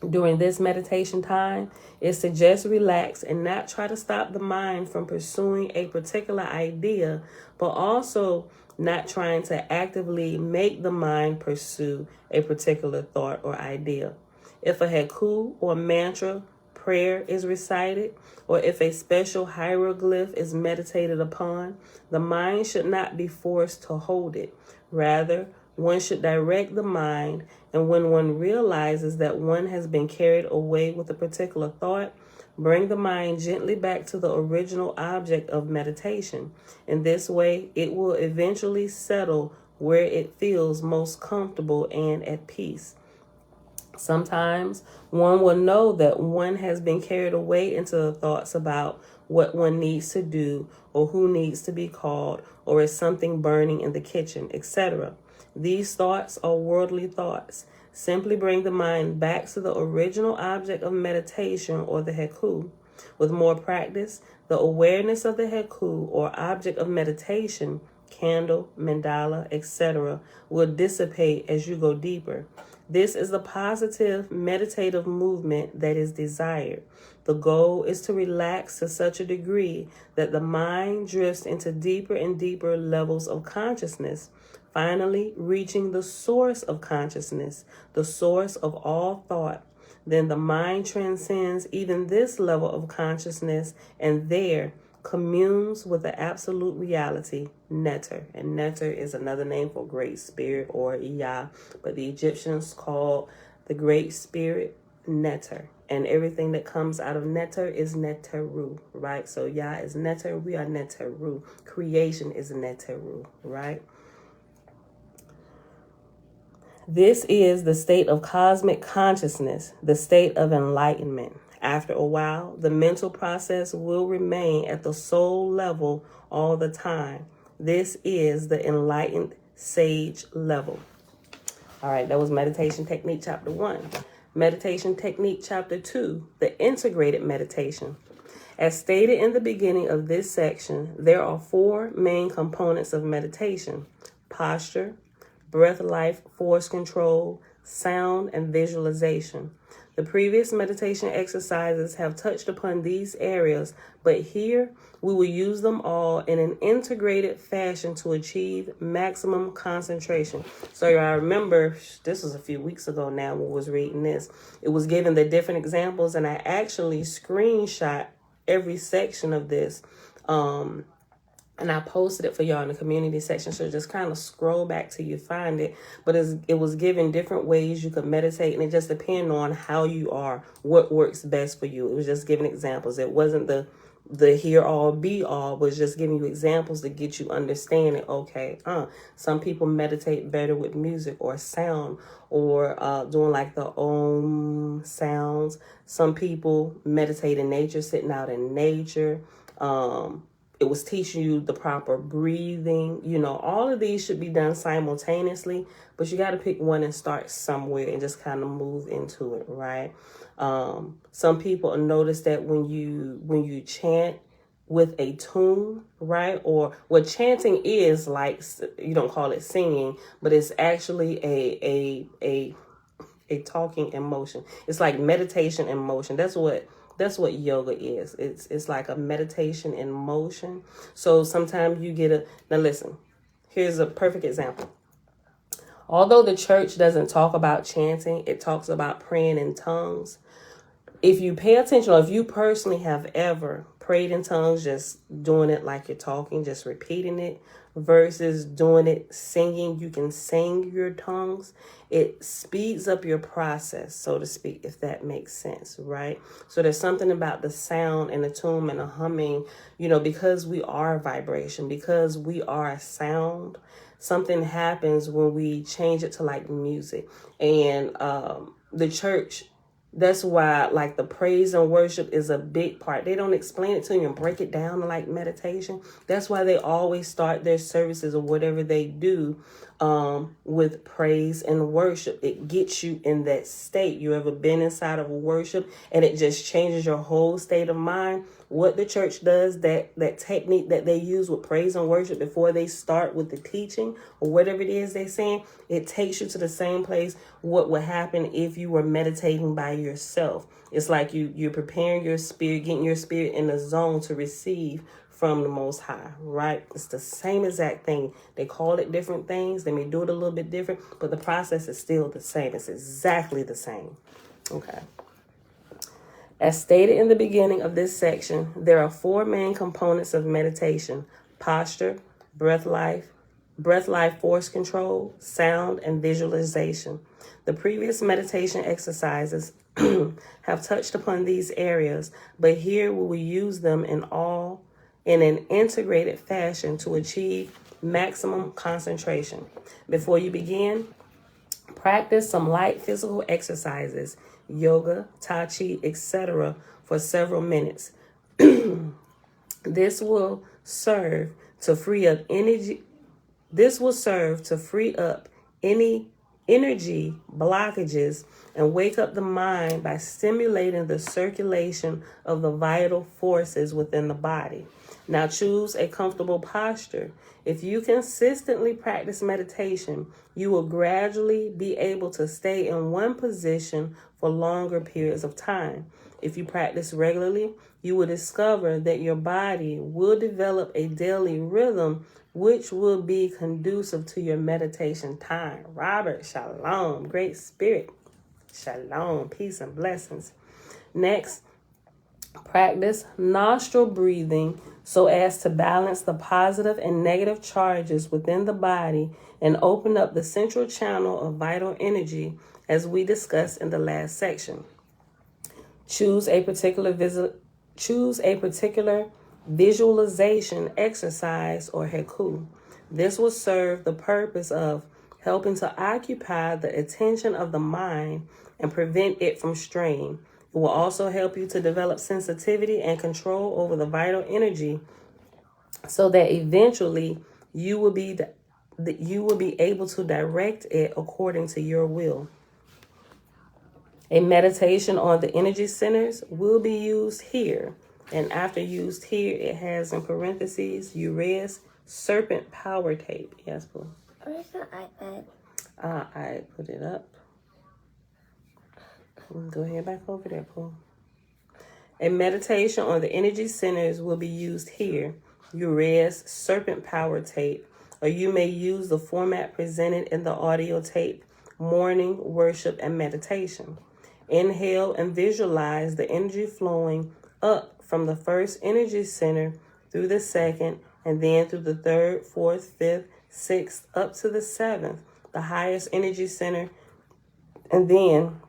during this meditation time is to just relax and not try to stop the mind from pursuing a particular idea, but also not trying to actively make the mind pursue a particular thought or idea. If a haiku or mantra prayer is recited, or if a special hieroglyph is meditated upon, the mind should not be forced to hold it. Rather, one should direct the mind, and when one realizes that one has been carried away with a particular thought, bring the mind gently back to the original object of meditation. In this way, it will eventually settle where it feels most comfortable and at peace. Sometimes one will know that one has been carried away into the thoughts about what one needs to do, or who needs to be called, or is something burning in the kitchen, etc. These thoughts are worldly thoughts. Simply bring the mind back to the original object of meditation, or the haiku. With more practice, the awareness of the haiku or object of meditation, candle, mandala, etc., will dissipate as you go deeper. This is the positive meditative movement that is desired. The goal is to relax to such a degree that the mind drifts into deeper and deeper levels of consciousness, finally reaching the source of consciousness, the source of all thought. Then the mind transcends even this level of consciousness, and there communes with the absolute reality, Neter. And Neter is another name for Great Spirit or Yah, but the Egyptians called the Great Spirit Neter. And everything that comes out of Neter is Neteru, right? So Yah is Neter, we are Neteru. Creation is Neteru, right? This is the state of cosmic consciousness, the state of enlightenment. After a while, the mental process will remain at the soul level all the time. This is the enlightened sage level. All right, that was meditation technique chapter 1. Meditation technique chapter 2, the integrated meditation. As stated in the beginning of this section, there are 4 main components of meditation: posture, breath life force control, sound, and visualization. The previous meditation exercises have touched upon these areas, but here we will use them all in an integrated fashion to achieve maximum concentration. So I remember, this was a few weeks ago now when I was reading this. It was given the different examples, and I actually screenshot every section of this. And I posted it for y'all in the community section. So just kind of scroll back till you find it. But it was given different ways you could meditate. And it just depends on how you are, what works best for you. It was just giving examples. It wasn't the hear all be all, was just giving you examples to get you understanding. Okay, some people meditate better with music or sound, or doing like the om sounds. Some people meditate in nature, sitting out in nature. It was teaching you the proper breathing. You know, all of these should be done simultaneously, but you got to pick one and start somewhere and just kind of move into it, right? Some people notice that when you chant with a tune, right? Or what chanting is, like, you don't call it singing, but it's actually a talking in motion. It's like meditation in motion. That's what yoga is. It's like a meditation in motion. So sometimes you get now listen, here's a perfect example. Although the church doesn't talk about chanting, it talks about praying in tongues. If you pay attention, or if you personally have ever prayed in tongues, just doing it like you're talking, just repeating it, versus doing it singing, you can sing your tongues. It speeds up your process, so to speak, if that makes sense, right? So there's something about the sound and the tune and the humming, you know, because we are vibration, because we are a sound, something happens when we change it to like music. And the church, that's why like the praise and worship is a big part. They don't explain it to you and break it down like meditation. That's why they always start their services or whatever they do with praise and worship. It gets you in that state. You ever been inside of worship and it just changes your whole state of mind? What the church does, that technique that they use with praise and worship before they start with the teaching or whatever it is they're saying, it takes you to the same place what would happen if you were meditating by yourself. It's like you're preparing your spirit, getting your spirit in the zone to receive from the Most High, right? It's the same exact thing. They call it different things. They may do it a little bit different, but the process is still the same. It's exactly the same. Okay. As stated in the beginning of this section, there are 4 main components of meditation: posture, breath life, force control, sound, and visualization. The previous meditation exercises have touched upon these areas, but here we will use them in an integrated fashion to achieve maximum concentration. Before you begin, practice some light physical exercises, yoga, tai chi, etc. for several minutes. This will serve to free up energy. This will serve to free up any energy blockages and wake up the mind by stimulating the circulation of the vital forces within the body. Now choose a comfortable posture. If you consistently practice meditation, you will gradually be able to stay in one position for longer periods of time. If you practice regularly, you will discover that your body will develop a daily rhythm which will be conducive to your meditation time. Robert, shalom, great spirit. Shalom, peace and blessings. Next, practice nostril breathing so as to balance the positive and negative charges within the body and open up the central channel of vital energy as we discussed in the last section. Choose a particular visualization exercise or haiku. This will serve the purpose of helping to occupy the attention of the mind and prevent it from straying. It will also help you to develop sensitivity and control over the vital energy so that eventually you will be able to direct it according to your will. A meditation on the energy centers will be used here. And after used here, it has in parentheses, Uranus serpent power tape. Yes, boo. Where's the iPad? I put it up. Go ahead back over there, Paul. A meditation on the energy centers will be used here. You rest serpent power tape, or you may use the format presented in the audio tape, morning worship and meditation. Inhale and visualize the energy flowing up from the first energy center through the second, and then through the third, fourth, fifth, sixth, up to the seventh, the highest energy center. And then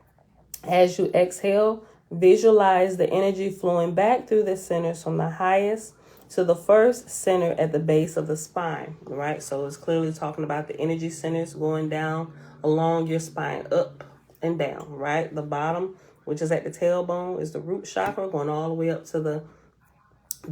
as you exhale, visualize the energy flowing back through the centers from the highest to the first center at the base of the spine, right? So it's clearly talking about the energy centers going down along your spine, up and down, right? The bottom, which is at the tailbone, is the root chakra, going all the way up to the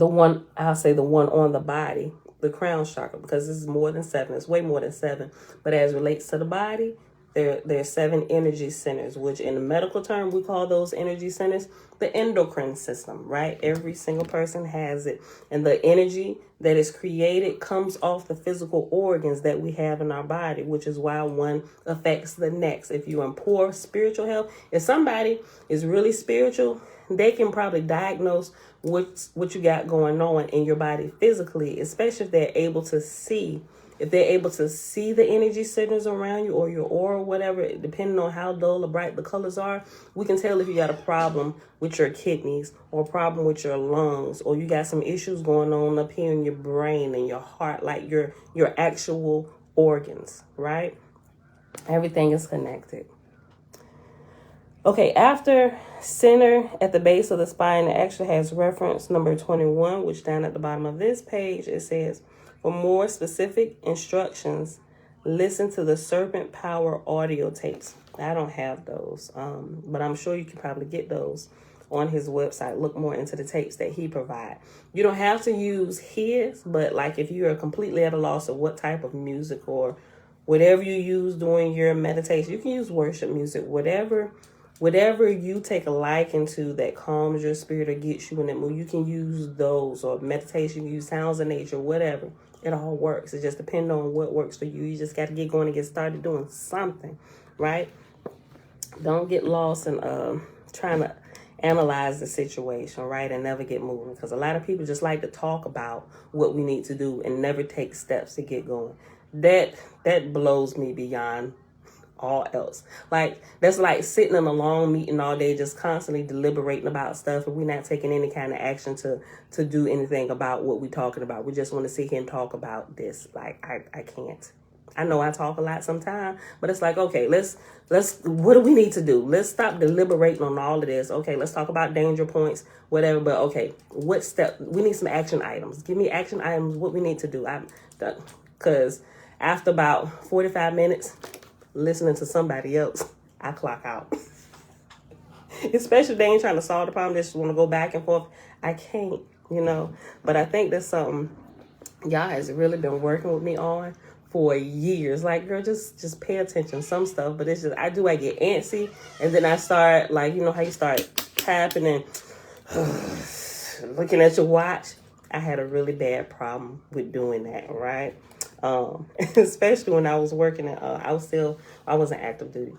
one, I'll say the one on the body, the crown chakra, because this is more than 7. It's way more than 7. But as it relates to the body, there are 7 energy centers, which in the medical term, we call those energy centers the endocrine system, right? Every single person has it. And the energy that is created comes off the physical organs that we have in our body, which is why one affects the next. If you're in poor spiritual health, if somebody is really spiritual, they can probably diagnose what you got going on in your body physically, especially if they're able to see. If they're able to see the energy centers around you or your aura or whatever, depending on how dull or bright the colors are, we can tell if you got a problem with your kidneys or a problem with your lungs, or you got some issues going on up here in your brain and your heart, like your actual organs, right? Everything is connected. Okay, after center at the base of the spine, it actually has reference number 21, which down at the bottom of this page, it says, for more specific instructions, listen to the Serpent Power audio tapes. I don't have those, but I'm sure you can probably get those on his website. Look more into the tapes that he provides. You don't have to use his, but like if you are completely at a loss of what type of music or whatever you use during your meditation, you can use worship music, whatever you take a liking to that calms your spirit or gets you in that mood, you can use those, or meditation, you use sounds of nature, whatever. It all works. It just depends on what works for you. You just got to get going and get started doing something, right? Don't get lost in trying to analyze the situation, right, and never get moving. Because a lot of people just like to talk about what we need to do and never take steps to get going. That blows me beyond all else. Like, that's like sitting in a long meeting all day, just constantly deliberating about stuff, and we're not taking any kind of action to do anything about what we're talking about. We just want to sit here and talk about this. Like, I can't. I know I talk a lot sometimes, but it's like, okay, let's what do we need to do? Let's stop deliberating on all of this. Okay, let's talk about danger points, whatever. But okay, what step? We need some action items. Give me action items. What we need to do. Because after about 45 minutes listening to somebody else, I clock out. Especially if they ain't trying to solve the problem, they just want to go back and forth. I can't, But I think that's something y'all has really been working with me on for years. Like, girl, just pay attention. Some stuff, but it's just I get antsy, and then I start, like, how you start tapping and looking at your watch. I had a really bad problem with doing that, right? Especially when I was working at, I wasn't active duty.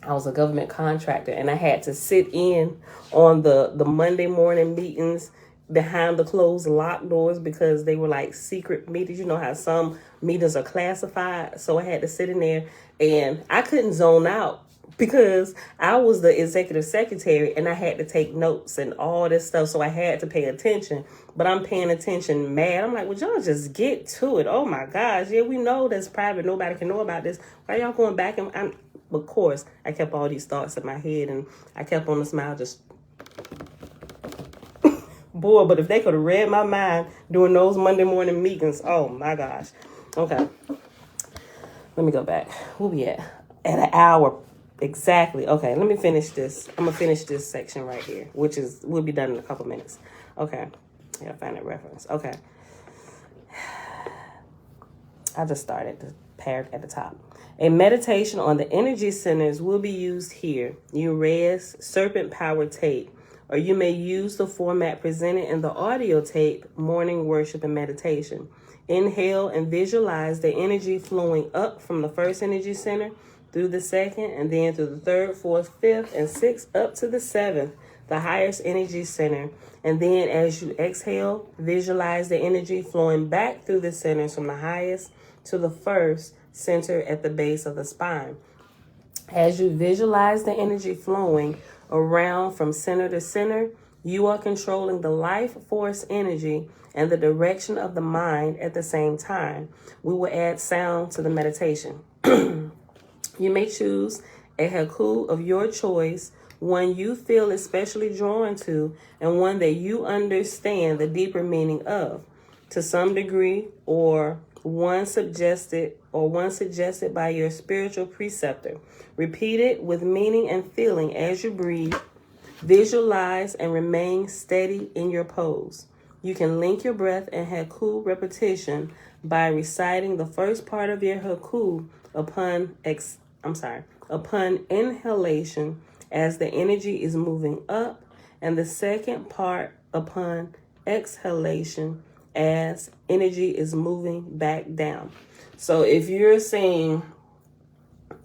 I was a government contractor, and I had to sit in on the Monday morning meetings behind the closed locked doors because they were like secret meetings. You know how some meetings are classified. So I had to sit in there, and I couldn't zone out because I was the executive secretary and I had to take notes and all this stuff. So I had to pay attention, but I'm paying attention mad. I'm like, well, y'all just get to it. Oh my gosh. Yeah, we know that's private. Nobody can know about this. Why y'all going back? And of course, I kept all these thoughts in my head, and I kept on the smile, just boy, but if they could have read my mind during those Monday morning meetings, oh my gosh. Okay. Let me go back. Where we at? At an hour. Exactly. Okay, let me finish this. I'm going to finish this section right here, which will be done in a couple minutes. Okay. I gotta find that reference. Okay. I just started the paragraph at the top. A meditation on the energy centers will be used here. You rest serpent power tape, or you may use the format presented in the audio tape, morning worship and meditation. Inhale and visualize the energy flowing up from the first energy center through the second, and then through the third, fourth, fifth, and sixth, up to the seventh, the highest energy center. And then as you exhale, visualize the energy flowing back through the centers from the highest to the first center at the base of the spine. As you visualize the energy flowing around from center to center, you are controlling the life force energy and the direction of the mind at the same time. We will add sound to the meditation. You may choose a haiku of your choice, one you feel especially drawn to, and one that you understand the deeper meaning of, to some degree, or one suggested by your spiritual preceptor. Repeat it with meaning and feeling as you breathe. Visualize and remain steady in your pose. You can link your breath and haiku repetition by reciting the first part of your haiku upon inhalation as the energy is moving up, and the second part upon exhalation as energy is moving back down. So if you're saying,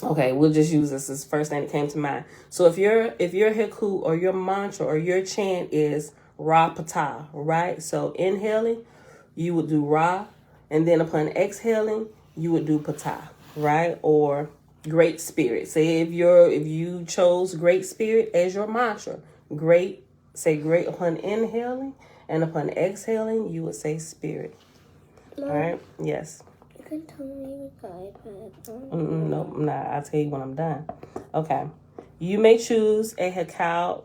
okay, we'll just use this as the first thing that came to mind. So if your haiku or your mantra or your chant is Ra Pata, right? So inhaling, you would do Ra, and then upon exhaling, you would do Pata, right? Or Great Spirit. Say if you chose Great Spirit as your mantra, say great upon inhaling, and upon exhaling, you would say Spirit. Mom, all right? Yes. You can tell me the guide, No, I'll tell you when I'm done. Okay. You may choose a haiku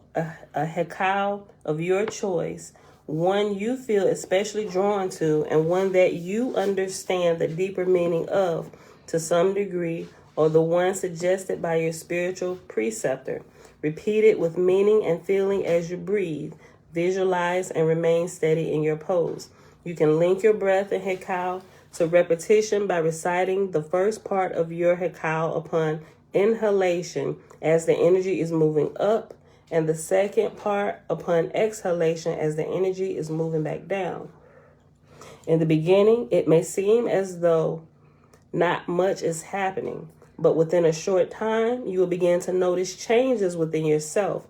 of your choice, one you feel especially drawn to, and one that you understand the deeper meaning of to some degree, or the one suggested by your spiritual preceptor. Repeat it with meaning and feeling as you breathe. Visualize and remain steady in your pose. You can link your breath and haiku to repetition by reciting the first part of your haiku upon inhalation as the energy is moving up, and the second part upon exhalation as the energy is moving back down. In the beginning, it may seem as though not much is happening, but within a short time, you will begin to notice changes within yourself.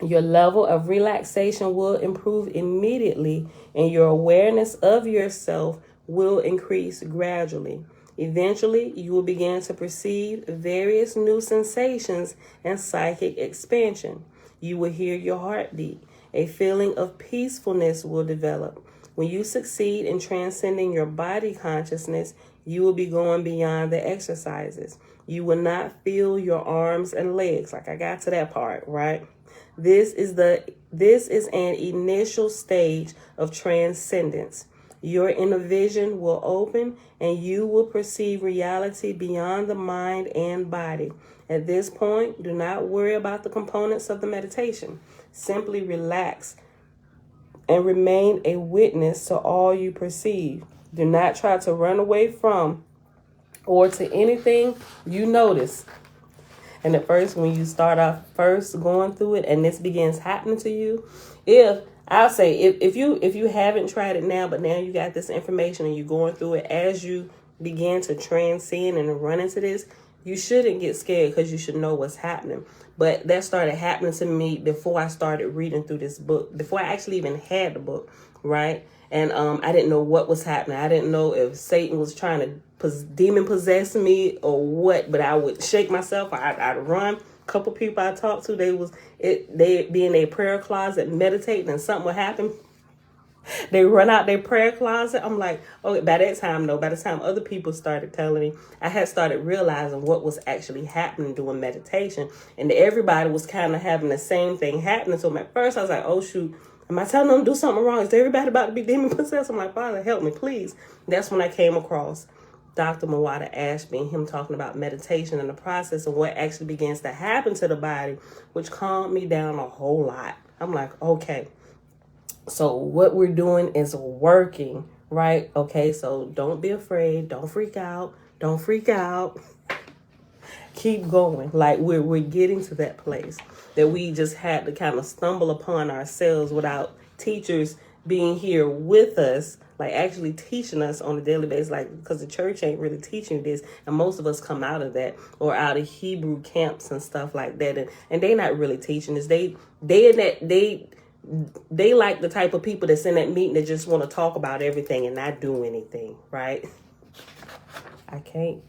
Your level of relaxation will improve immediately, and your awareness of yourself will increase gradually. Eventually, you will begin to perceive various new sensations and psychic expansion. You will hear your heartbeat. A feeling of peacefulness will develop. When you succeed in transcending your body consciousness, you will be going beyond the exercises. You will not feel your arms and legs. Like I got to that part, right? This is an initial stage of transcendence. Your inner vision will open and you will perceive reality beyond the mind and body. At this point, do not worry about the components of the meditation. Simply relax and remain a witness to all you perceive. Do not try to run away from or to anything you notice. And at first, when you start off first going through it and this begins happening to you, if you haven't tried it now, but now you got this information and you're going through it, as you begin to transcend and run into this, you shouldn't get scared because you should know what's happening. But that started happening to me before I started reading through this book, before I actually even had the book, right? And I didn't know what was happening. I didn't know if Satan was trying to demon possess me or what, but I would shake myself. I'd run. A couple people I talked to, they'd be in their prayer closet meditating and something would happen. They run out their prayer closet. I'm like, okay, by the time other people started telling me, I had started realizing what was actually happening during meditation. And everybody was kind of having the same thing happening. So at first I was like, oh shoot, am I telling them to do something wrong? Is everybody about to be demon possessed? I'm like, Father, help me, please. That's when I came across Dr. OAHSPE and him talking about meditation and the process and what actually begins to happen to the body, which calmed me down a whole lot. I'm like, okay, so what we're doing is working, right? Okay, so don't be afraid. Don't freak out. Don't freak out. Keep going. Like we're getting to that place that we just had to kind of stumble upon ourselves without teachers being here with us, like actually teaching us on a daily basis, like, because the church ain't really teaching you this, and most of us come out of that or out of Hebrew camps and stuff like that, and they not really teaching us. They like the type of people that's in that meeting that just want to talk about everything and not do anything, right? I can't.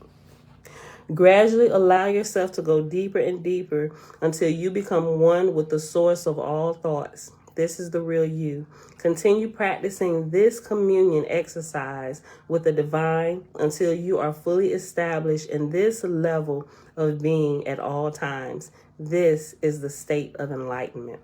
Gradually allow yourself to go deeper and deeper until you become one with the source of all thoughts. This is the real you. Continue practicing this communion exercise with the divine until you are fully established in this level of being at all times. This is the state of enlightenment.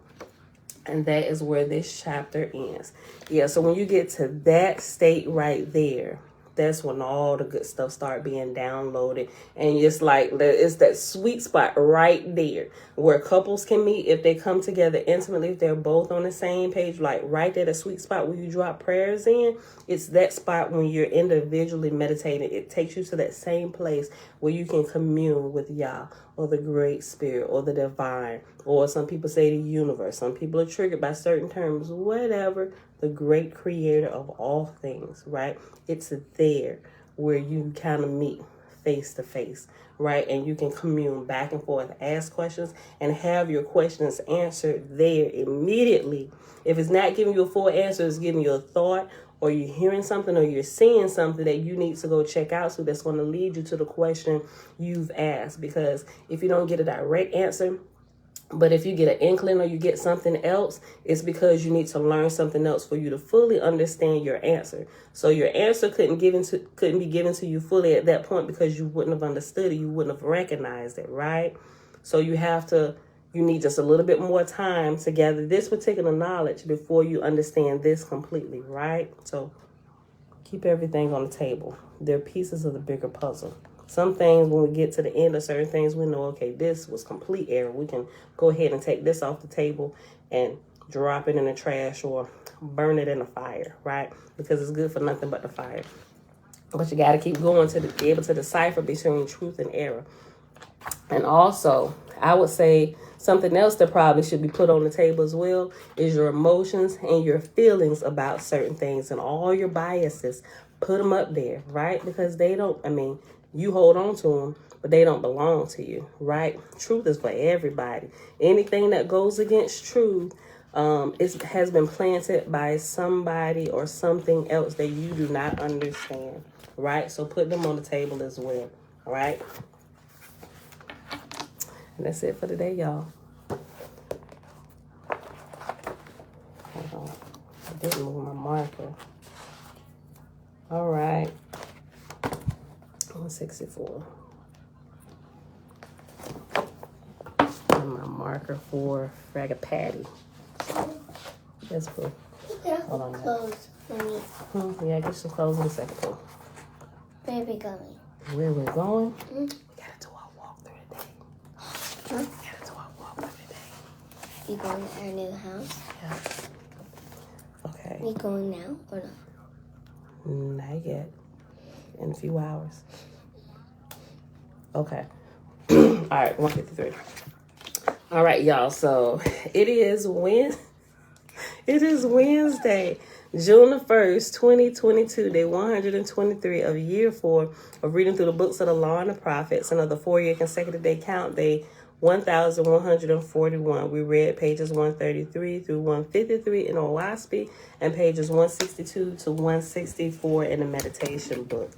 And that is where this chapter ends. Yeah, so when you get to that state right there, that's when all the good stuff start being downloaded. And it's like, it's that sweet spot right there where couples can meet if they come together intimately, if they're both on the same page, like right there, the sweet spot where you drop prayers in. It's that spot when you're individually meditating. It takes you to that same place where you can commune with Yah or the Great Spirit or the divine, or some people say the universe. Some people are triggered by certain terms, whatever. The great creator of all things, right? It's there where you kind of meet face to face, right? And you can commune back and forth, ask questions, and have your questions answered there immediately. If it's not giving you a full answer, it's giving you a thought, or you're hearing something, or you're seeing something that you need to go check out, so that's going to lead you to the question you've asked. Because if you don't get a direct answer, but if you get an inkling or you get something else, it's because you need to learn something else for you to fully understand your answer. So your answer couldn't be given to you fully at that point because you wouldn't have understood it. You wouldn't have recognized it, right? So you need just a little bit more time to gather this particular knowledge before you understand this completely, right? So keep everything on the table. They're pieces of the bigger puzzle. Some things, when we get to the end of certain things, we know, okay, this was complete error. We can go ahead and take this off the table and drop it in the trash or burn it in the fire, right? Because it's good for nothing but the fire. But you got to keep going to be able to decipher between truth and error. And also, I would say something else that probably should be put on the table as well is your emotions and your feelings about certain things and all your biases. Put them up there, right? Because you hold on to them, but they don't belong to you, right? Truth is for everybody. Anything that goes against truth has been planted by somebody or something else that you do not understand, right? So put them on the table as well, all right? And that's it for today, y'all. Hold on. I didn't move my marker. All right. 164. And my marker for Fragapatti. That's cool. Hold on. Clothes for me. Yeah, get some clothes in a second, too. Where are we going? Where we're going? Mm-hmm. We gotta do our walk through today. Huh? We gotta do our walk through today. You going to our new house? Yeah. Okay. We going now or not? Not yet. In a few hours. Okay. All right, 153. All right, y'all. So it is Wednesday, June the 1st, 2022, day 123 of year 4 of reading through the books of the Law and the Prophets, another 4-year consecutive day count, day 1141. We read pages 133 through 153 in OAHSPE and pages 162 to 164 in the meditation book.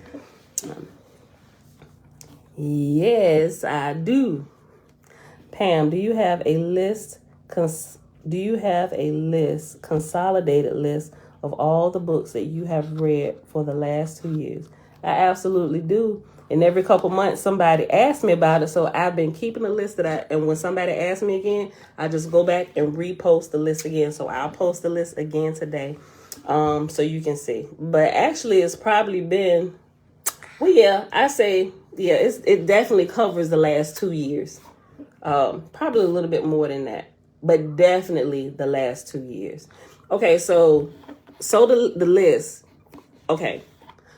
Yes, I do. Pam, do you have a list? Consolidated list of all the books that you have read for the last 2 years? I absolutely do. And every couple months, somebody asks me about it. So I've been keeping a list and when somebody asks me again, I just go back and repost the list again. So I'll post the list again today, so you can see. But actually, it's probably been, it definitely covers the last 2 years. Probably a little bit more than that, but definitely the last 2 years. Okay, so the list. Okay.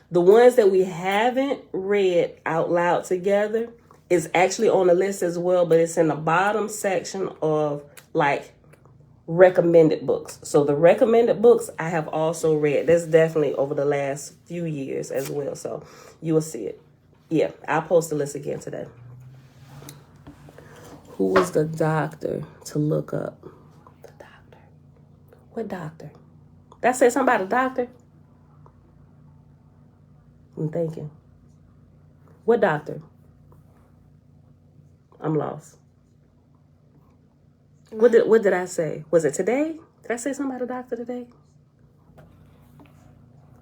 The ones that we haven't read out loud together is actually on the list as well, but it's in the bottom section of like recommended books. So the recommended books I have also read. That's definitely over the last few years as well. So you will see it. Yeah, I'll post the list again today. Who was the doctor to look up? The doctor. What doctor? Did I say something about a doctor? I'm thinking. What doctor? I'm lost. What did I say? Was it today? Did I say something about a doctor today?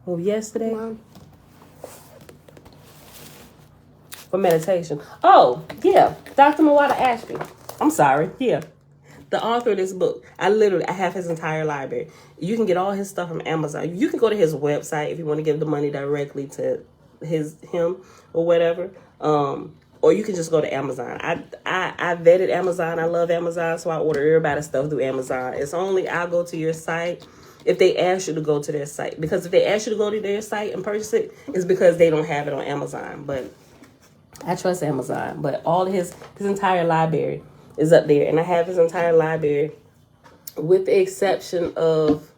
Or yesterday? Mom. For meditation. Oh, yeah. Dr. OAHSPE. I'm sorry. Yeah. The author of this book. I have his entire library. You can get all his stuff from Amazon. You can go to his website if you want to give the money directly to him or whatever. Or you can just go to Amazon. I vetted Amazon. I love Amazon, so I order everybody's stuff through Amazon. It's only I'll go to your site if they ask you to go to their site. Because if they ask you to go to their site and purchase it, it's because they don't have it on Amazon. But I trust Amazon. But all his entire library is up there. And I have his entire library with the exception of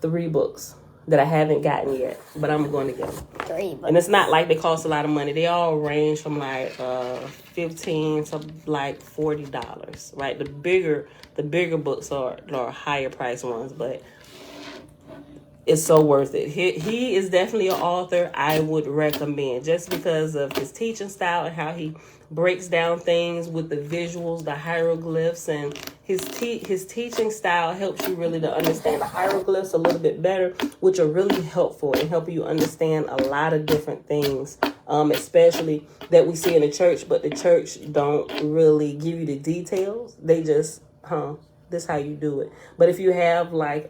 3 books that I haven't gotten yet, but I'm going to get them. 3 books. And it's not like they cost a lot of money. They all range from like $15 to like $40, right? The bigger books are higher price ones, but it's so worth it. He is definitely an author I would recommend just because of his teaching style and how he breaks down things with the visuals, the hieroglyphs, and his teaching style helps you really to understand the hieroglyphs a little bit better, which are really helpful in helping you understand a lot of different things, especially that we see in the church, but the church don't really give you the details. They just, this how you do it. But if you have like,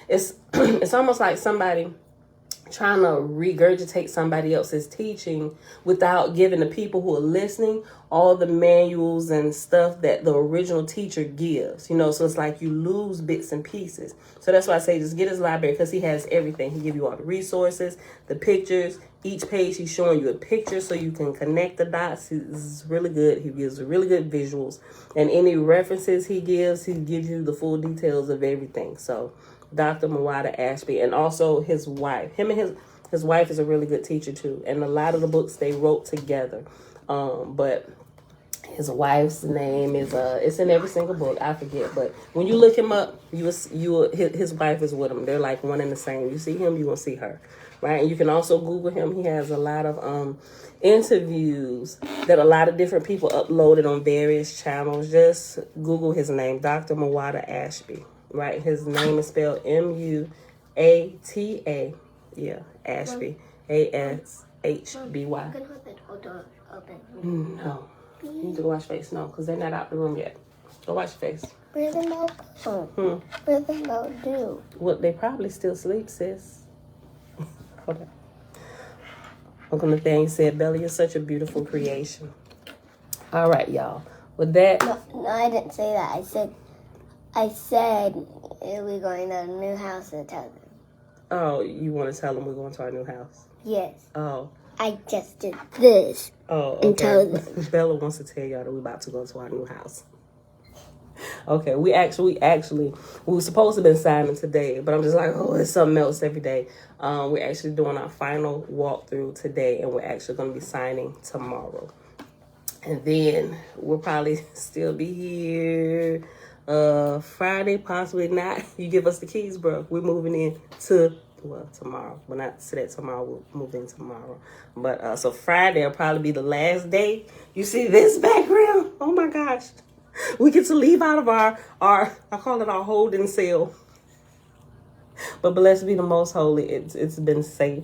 it's it's almost like somebody trying to regurgitate somebody else's teaching without giving the people who are listening all the manuals and stuff that the original teacher gives, you know, so it's like you lose bits and pieces. So that's why I say just get his library because he has everything. He give you all the resources, the pictures. Each page he's showing you a picture so you can connect the dots. He's really good. He gives really good visuals. And any references he gives you the full details of everything. So Dr. OAHSPE, and also his wife. Him and his wife is a really good teacher too. And a lot of the books they wrote together. But his wife's name is it's in every single book. I forget, but when you look him up, his wife is with him. They're like one and the same. You see him, you will see her, right? And you can also Google him. He has a lot of interviews that a lot of different people uploaded on various channels. Just Google his name, Dr. OAHSPE. Right, his name is spelled Muata. Yeah, Ashby, ASHBY. No, you need to go wash your face. No, because they're not out the room yet. Go wash your face. Where they go? Where they go do? Well, they probably still sleep, sis. Hold on. Uncle Nathaniel said, "Belly is such a beautiful creation." All right, y'all. With that, No, I didn't say that. I said we're going to a new house to tell them. oh, you want to tell them we're going to our new house? Yes. Oh. I just did this. Oh, and tell them. Bella wants to tell y'all that we're about to go to our new house. Okay, we were supposed to have been signing today, but I'm just like, oh, it's something else every day. We're actually doing our final walkthrough today, and we're actually going to be signing tomorrow. And then we'll probably still be here Friday, possibly not. You give us the keys, bro. We're moving in tomorrow. Well, not today, tomorrow. We'll move in tomorrow. But so Friday will probably be the last day. You see this background? Oh my gosh. We get to leave out of our I call it our holding cell. But blessed be the most holy. It's been safe.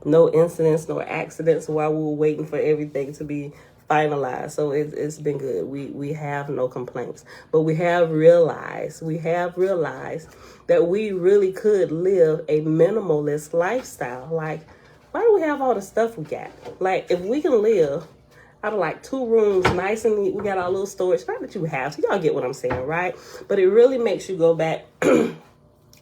No incidents, no accidents while we were waiting for everything to be finalized. So it's been good. We have no complaints. But we have realized that we really could live a minimalist lifestyle. Like, why do we have all the stuff we got? Like, if we can live out of like 2 rooms, nice and neat, we got our little storage. Not that you have to, y'all get what I'm saying, right? But it really makes you go back and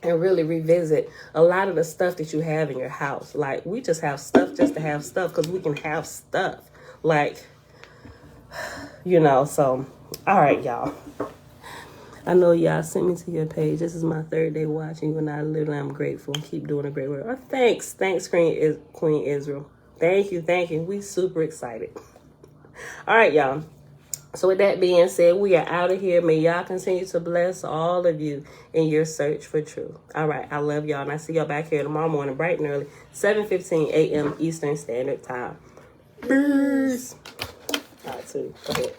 really revisit a lot of the stuff that you have in your house. Like, we just have stuff just to have stuff because we can have stuff. Like, you know, so, all right, y'all. I know y'all sent me to your page. This is my 3rd day watching you, and I'm grateful. Keep doing a great work. Oh, thanks, Queen Israel. Thank you. We super excited. All right, y'all. So with that being said, we are out of here. May y'all continue to bless all of you in your search for truth. All right, I love y'all, and I see y'all back here tomorrow morning, bright and early, 7:15 a.m. Eastern Standard Time. Peace. All right, so go ahead.